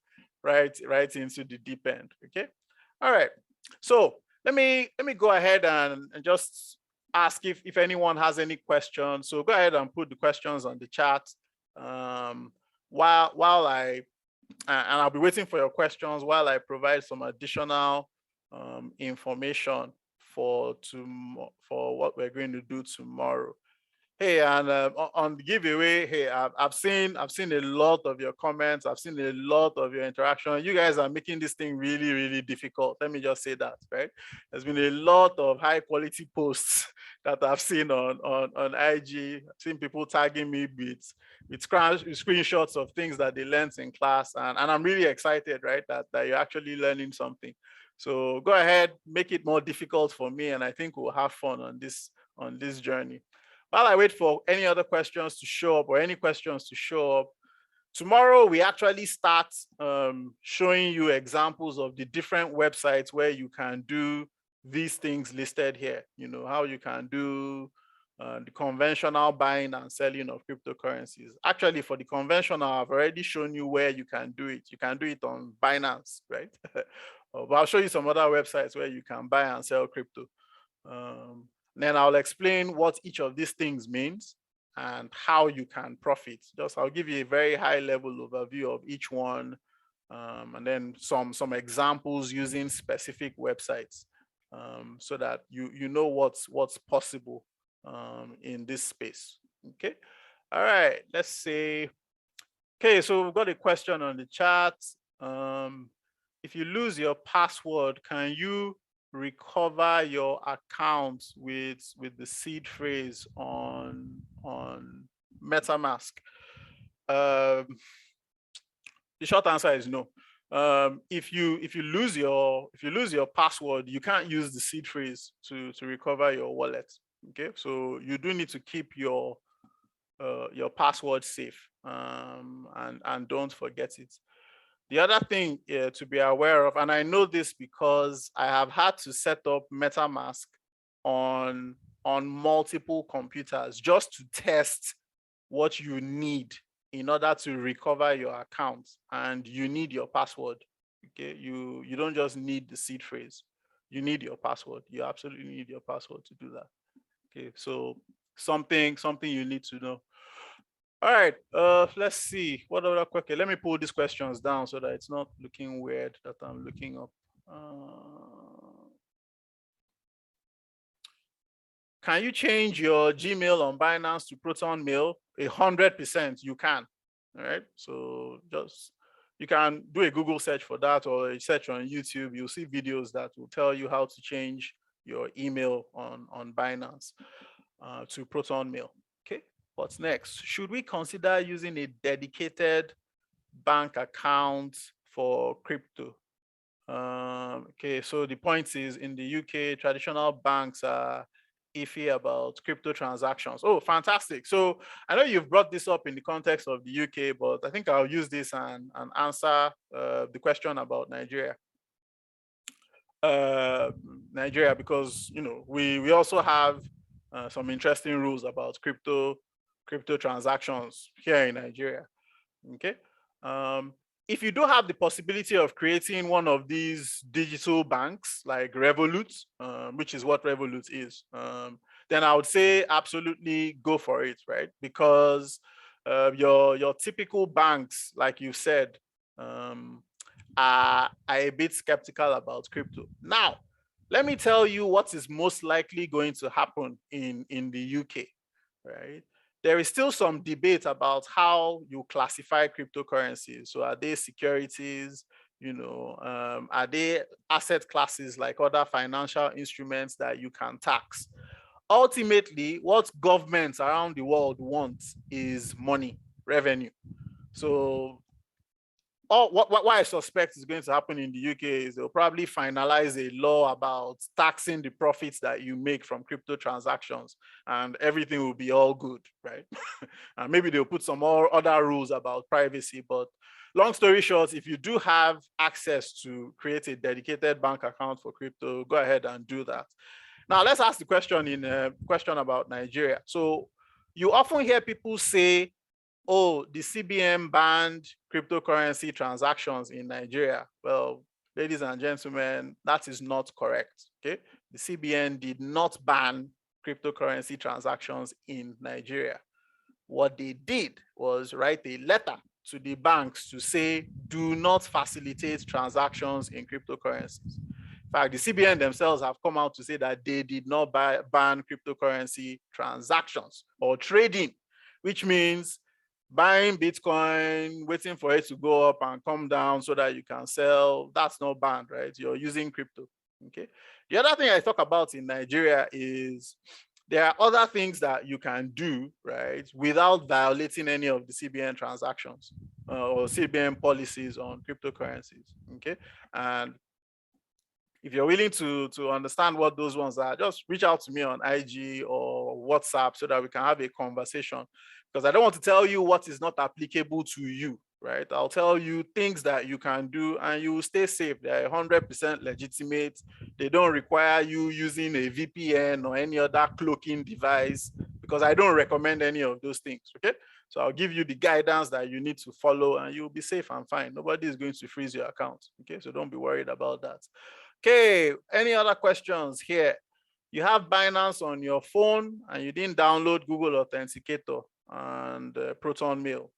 S1: the deep end, okay? All right, so let me go ahead and just ask if anyone has any questions. So go ahead and put the questions on the chat, while I and I'll be waiting for your questions while I provide some additional information for what we're going to do tomorrow. Hey, and on the giveaway, hey, I've seen a lot of your comments. I've seen a lot of your interaction. You guys are making this thing really, really difficult. Let me just say that, right? There's been a lot of high quality posts that I've seen on IG. I've seen people tagging me with screenshots of things that they learned in class, and I'm really excited, right? That you're actually learning something. So go ahead, make it more difficult for me, and I think we'll have fun on this journey. While I wait for any other questions to show up, or any questions to show up, tomorrow we actually start showing you examples of the different websites where you can do these things listed here. You know, how you can do the conventional buying and selling of cryptocurrencies. Actually, for the conventional, I've already shown you where you can do it. You can do it on Binance, right? But I'll show you some other websites where you can buy and sell crypto. Then I'll explain what each of these things means and how you can profit. I'll give you a very high level overview of each one, and then some examples using specific websites, so that you know what's possible in this space. Okay. All right. Let's see. Okay, so we've got a question on the chat. If you lose your password, can you recover your account with the seed phrase on MetaMask? The short answer is no. If you lose your password, you can't use the seed phrase to recover your wallet. Okay, so you do need to keep your password safe, and don't forget it. The other thing to be aware of, and I know this because I have had to set up MetaMask on multiple computers just to test what you need in order to recover your account, and you need your password. Okay, you don't just need the seed phrase, you need your password. You absolutely need your password to do that. Okay, so something you need to know. All right, let's see. What other question? Let me pull these questions down so that it's not looking weird that I'm looking up. Can you change your Gmail on Binance to Proton Mail? 100% you can. All right, so you can do a Google search for that, or a search on YouTube. You'll see videos that will tell you how to change your email on Binance to Proton Mail. Okay. What's next? Should we consider using a dedicated bank account for crypto? Okay, so the point is, in the UK, traditional banks are iffy about crypto transactions. Oh, fantastic. So I know you've brought this up in the context of the UK, but I think I'll use this and answer the question about Nigeria. Nigeria, because we also have some interesting rules about crypto transactions here in Nigeria. Okay. If you do have the possibility of creating one of these digital banks like Revolut, which is what Revolut is, then I would say absolutely go for it, right? Because your typical banks, like you said, are a bit skeptical about crypto. Now, let me tell you what is most likely going to happen in the UK, right? There is still some debate about how you classify cryptocurrencies. So are they securities? Are they asset classes like other financial instruments that you can tax? Ultimately, what governments around the world want is money, revenue. So what I suspect is going to happen in the UK is they'll probably finalize a law about taxing the profits that you make from crypto transactions, and everything will be all good, right? And maybe they'll put some more other rules about privacy. But long story short, if you do have access to create a dedicated bank account for crypto, go ahead and do that. Now let's ask the question in a question about Nigeria. So you often hear people say, oh, the CBN banned cryptocurrency transactions in Nigeria. Well, ladies and gentlemen, that is not correct. Okay, the CBN did not ban cryptocurrency transactions in Nigeria. What they did was write a letter to the banks to say, do not facilitate transactions in cryptocurrencies. In fact, the CBN themselves have come out to say that they did not ban cryptocurrency transactions or trading, which means buying Bitcoin, waiting for it to go up and come down so that you can sell, that's not banned, right? You're using crypto, okay? The other thing I talk about in Nigeria is there are other things that you can do, right, without violating any of the CBN transactions or CBN policies on cryptocurrencies, okay? And if you're willing to understand what those ones are, just reach out to me on IG or WhatsApp so that we can have a conversation. Because I don't want to tell you what is not applicable to you, right? I'll tell you things that you can do and you will stay safe. They're 100% legitimate. They don't require you using a VPN or any other cloaking device, because I don't recommend any of those things, okay? So I'll give you the guidance that you need to follow and you'll be safe and fine. Nobody is going to freeze your account, okay? So don't be worried about that. Okay, any other questions here? You have Binance on your phone and you didn't download Google Authenticator and Proton Mail.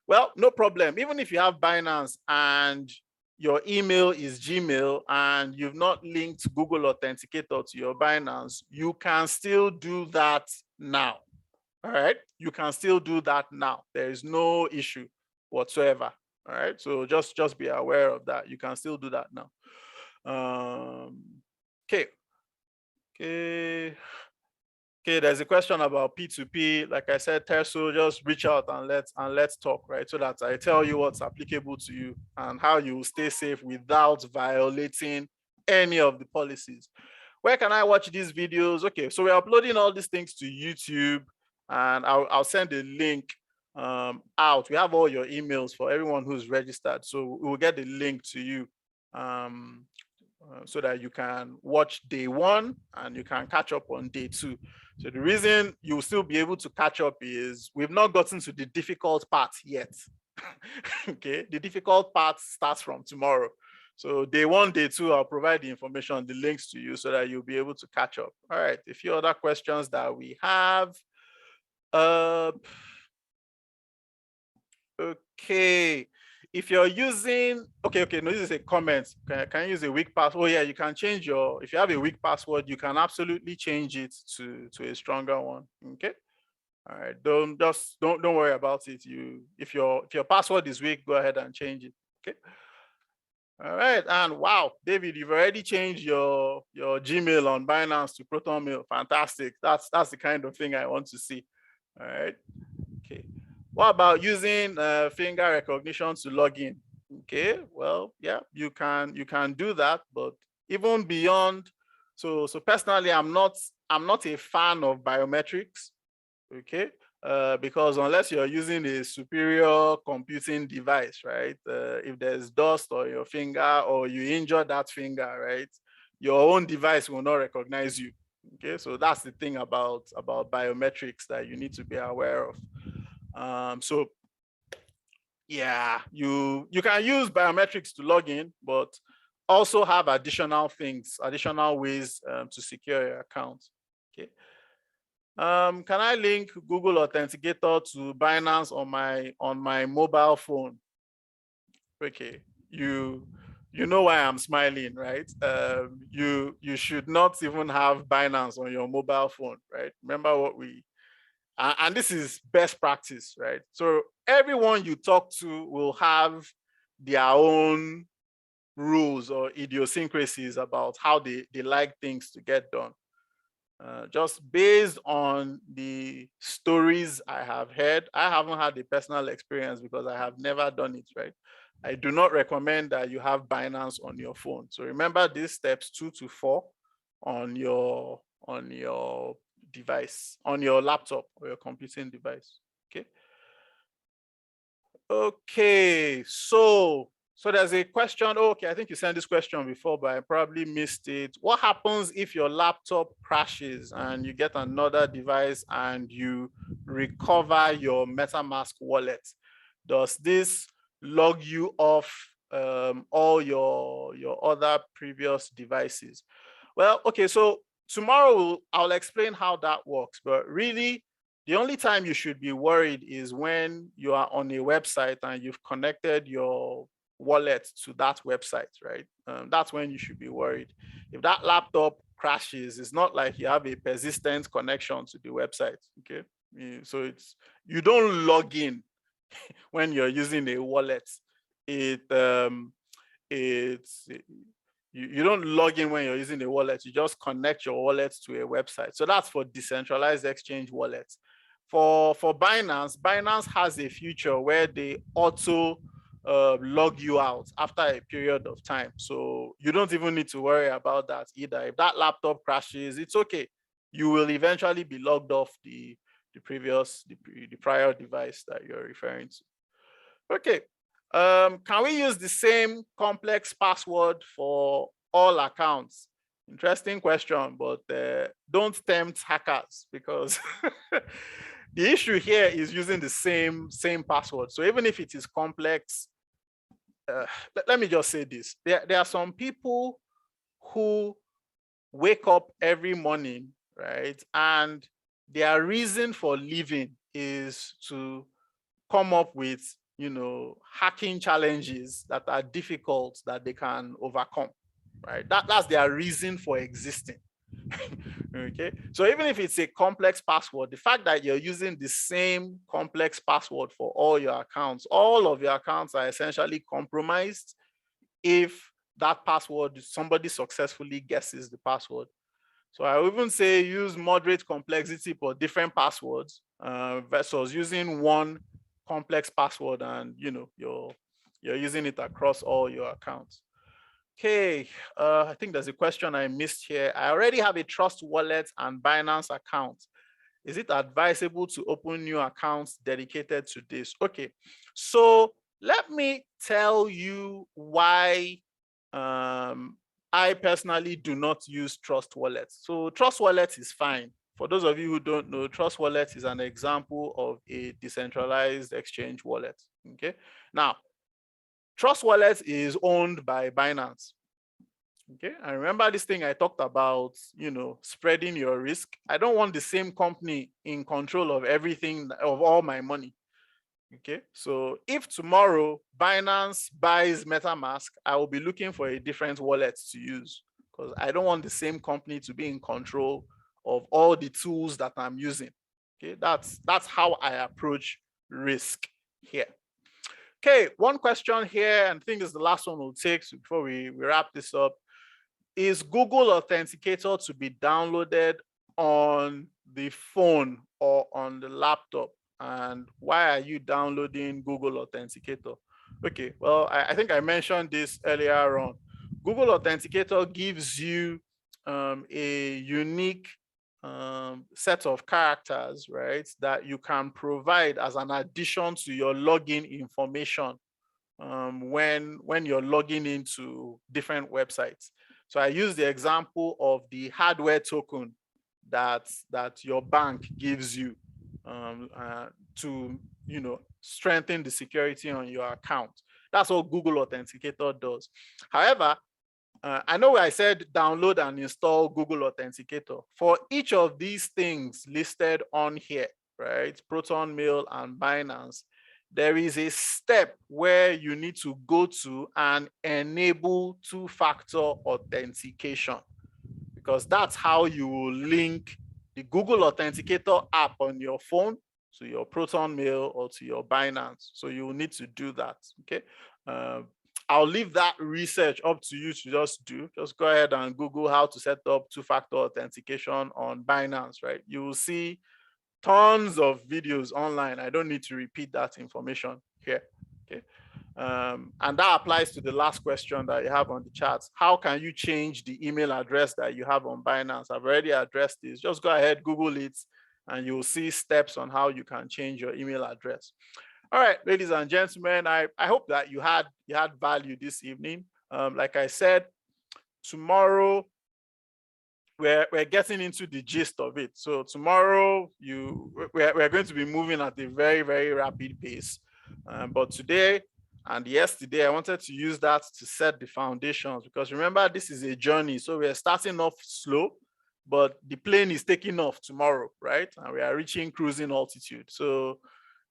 S1: Well, no problem. Even if you have Binance and your email is Gmail and you've not linked Google Authenticator to your Binance, you can still do that now. All right, you can still do that now. There is no issue whatsoever. All right, so just be aware of that. You can still do that now. Okay. There's a question about P2P. Like I said, Terso, just reach out and let's talk, right? So that I tell you what's applicable to you and how you stay safe without violating any of the policies. Where can I watch these videos? Okay, so we're uploading all these things to YouTube, and I'll send a link out. We have all your emails for everyone who's registered, so we will get the link to you so that you can watch day 1 and you can catch up on day 2. So the reason you'll still be able to catch up is we've not gotten to the difficult part yet. Okay, the difficult part starts from tomorrow. So day 1, day 2, I'll provide the information, the links to you so that you'll be able to catch up. All right, a few other questions that we have. Okay, if you're using, okay, no, this is a comment. Can you use a weak password? Oh yeah, you can change your, if you have a weak password, you can absolutely change it to a stronger one, okay? All right, don't worry about it. If your password is weak, go ahead and change it, okay? All right, and wow, David, you've already changed your Gmail on Binance to Proton Mail. Fantastic. That's the kind of thing I want to see. All right, okay. What about using finger recognition to log in? Okay, well, yeah, you can do that, but even beyond So personally, I'm not a fan of biometrics. Okay. Because unless you're using a superior computing device, right? If there's dust on your finger or you injure that finger, right? Your own device will not recognize you. Okay, so that's the thing about biometrics that you need to be aware of. So yeah, you can use biometrics to log in, but also have additional ways to secure your account. Okay. Can I link Google Authenticator to Binance on my mobile phone? Okay, you know why I'm smiling, right? You should not even have Binance on your mobile phone, right? Remember what we and this is best practice, right? So everyone you talk to will have their own rules or idiosyncrasies about how they like things to get done. Just based on the stories I have heard, I haven't had the personal experience because I have never done it, right? I do not recommend that you have Binance on your phone. So remember these steps 2 to 4 on your device, on your laptop or your computing device. Okay. Okay, so there's a question. Oh, okay, I think you sent this question before, but I probably missed it. What happens if your laptop crashes and you get another device and you recover your MetaMask wallet? Does this log you off all your other previous devices? Well, okay, so tomorrow I'll explain how that works, but really the only time you should be worried is when you are on a website and you've connected your wallet to that website, right? That's when you should be worried. If that laptop crashes, it's not like you have a persistent connection to the website, okay? So you don't log in when you're using a wallet. It's you don't log in when you're using a wallet. You just connect your wallet to a website. So that's for decentralized exchange wallets. For Binance has a feature where they auto log you out after a period of time. So you don't even need to worry about that either. If that laptop crashes, it's okay. You will eventually be logged off the prior device that you're referring to. Okay. Can we use the same complex password for all accounts? Interesting question, but don't tempt hackers because the issue here is using the same password. So even if it is complex, let me just say this. There are some people who wake up every morning, right? And their reason for living is to come up with, hacking challenges that are difficult that they can overcome, right? That's their reason for existing. Okay, so even if it's a complex password, the fact that you're using the same complex password for all your accounts, all of your accounts are essentially compromised if that password, somebody successfully guesses the password. So I would even say use moderate complexity for different passwords versus using one complex password and you're using it across all your accounts. Okay, I think there's a question I missed here. I already have a Trust Wallet and Binance account. Is it advisable to open new accounts dedicated to this? Okay, so let me tell you why I personally do not use Trust Wallet. So Trust Wallet is fine. For those of you who don't know, Trust Wallet is an example of a decentralized exchange wallet. Okay. Now, Trust Wallet is owned by Binance. Okay. And remember this thing I talked about, spreading your risk. I don't want the same company in control of everything, of all my money. Okay. So if tomorrow Binance buys MetaMask, I will be looking for a different wallet to use because I don't want the same company to be in control of all the tools that I'm using. Okay. That's how I approach risk here. Okay, one question here, and I think this is the last one we'll take before we wrap this up. Is Google Authenticator to be downloaded on the phone or on the laptop? And why are you downloading Google Authenticator? Okay, well, I think I mentioned this earlier on. Google Authenticator gives you a unique set of characters, right, that you can provide as an addition to your login information when you're logging into different websites. So I use the example of the hardware token that your bank gives you to strengthen the security on your account. That's what Google Authenticator does. However, I know I said download and install Google Authenticator. For each of these things listed on here, right, Proton Mail and Binance, there is a step where you need to go to and enable two-factor authentication, because that's how you will link the Google Authenticator app on your phone to your Proton Mail or to your Binance. So you will need to do that, okay? I'll leave that research up to you to just do. Just go ahead and Google how to set up two-factor authentication on Binance, right? You will see tons of videos online. I don't need to repeat that information here, okay? And that applies to the last question that you have on the chat. How can you change the email address that you have on Binance? I've already addressed this. Just go ahead, Google it, and you'll see steps on how you can change your email address. All right, ladies and gentlemen, I hope that you had value this evening. Like I said, tomorrow we're getting into the gist of it. So tomorrow we're going to be moving at a very, very rapid pace. But today and yesterday, I wanted to use that to set the foundations, because remember, this is a journey. So we're starting off slow, but the plane is taking off tomorrow, right? And we are reaching cruising altitude. So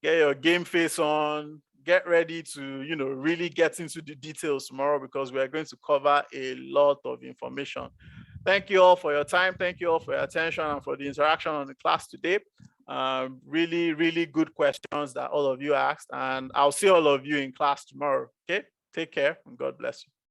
S1: get your game face on, get ready to, really get into the details tomorrow, because we are going to cover a lot of information. Thank you all for your time. Thank you all for your attention and for the interaction on the class today. Really, really good questions that all of you asked, and I'll see all of you in class tomorrow. Okay, take care and God bless you.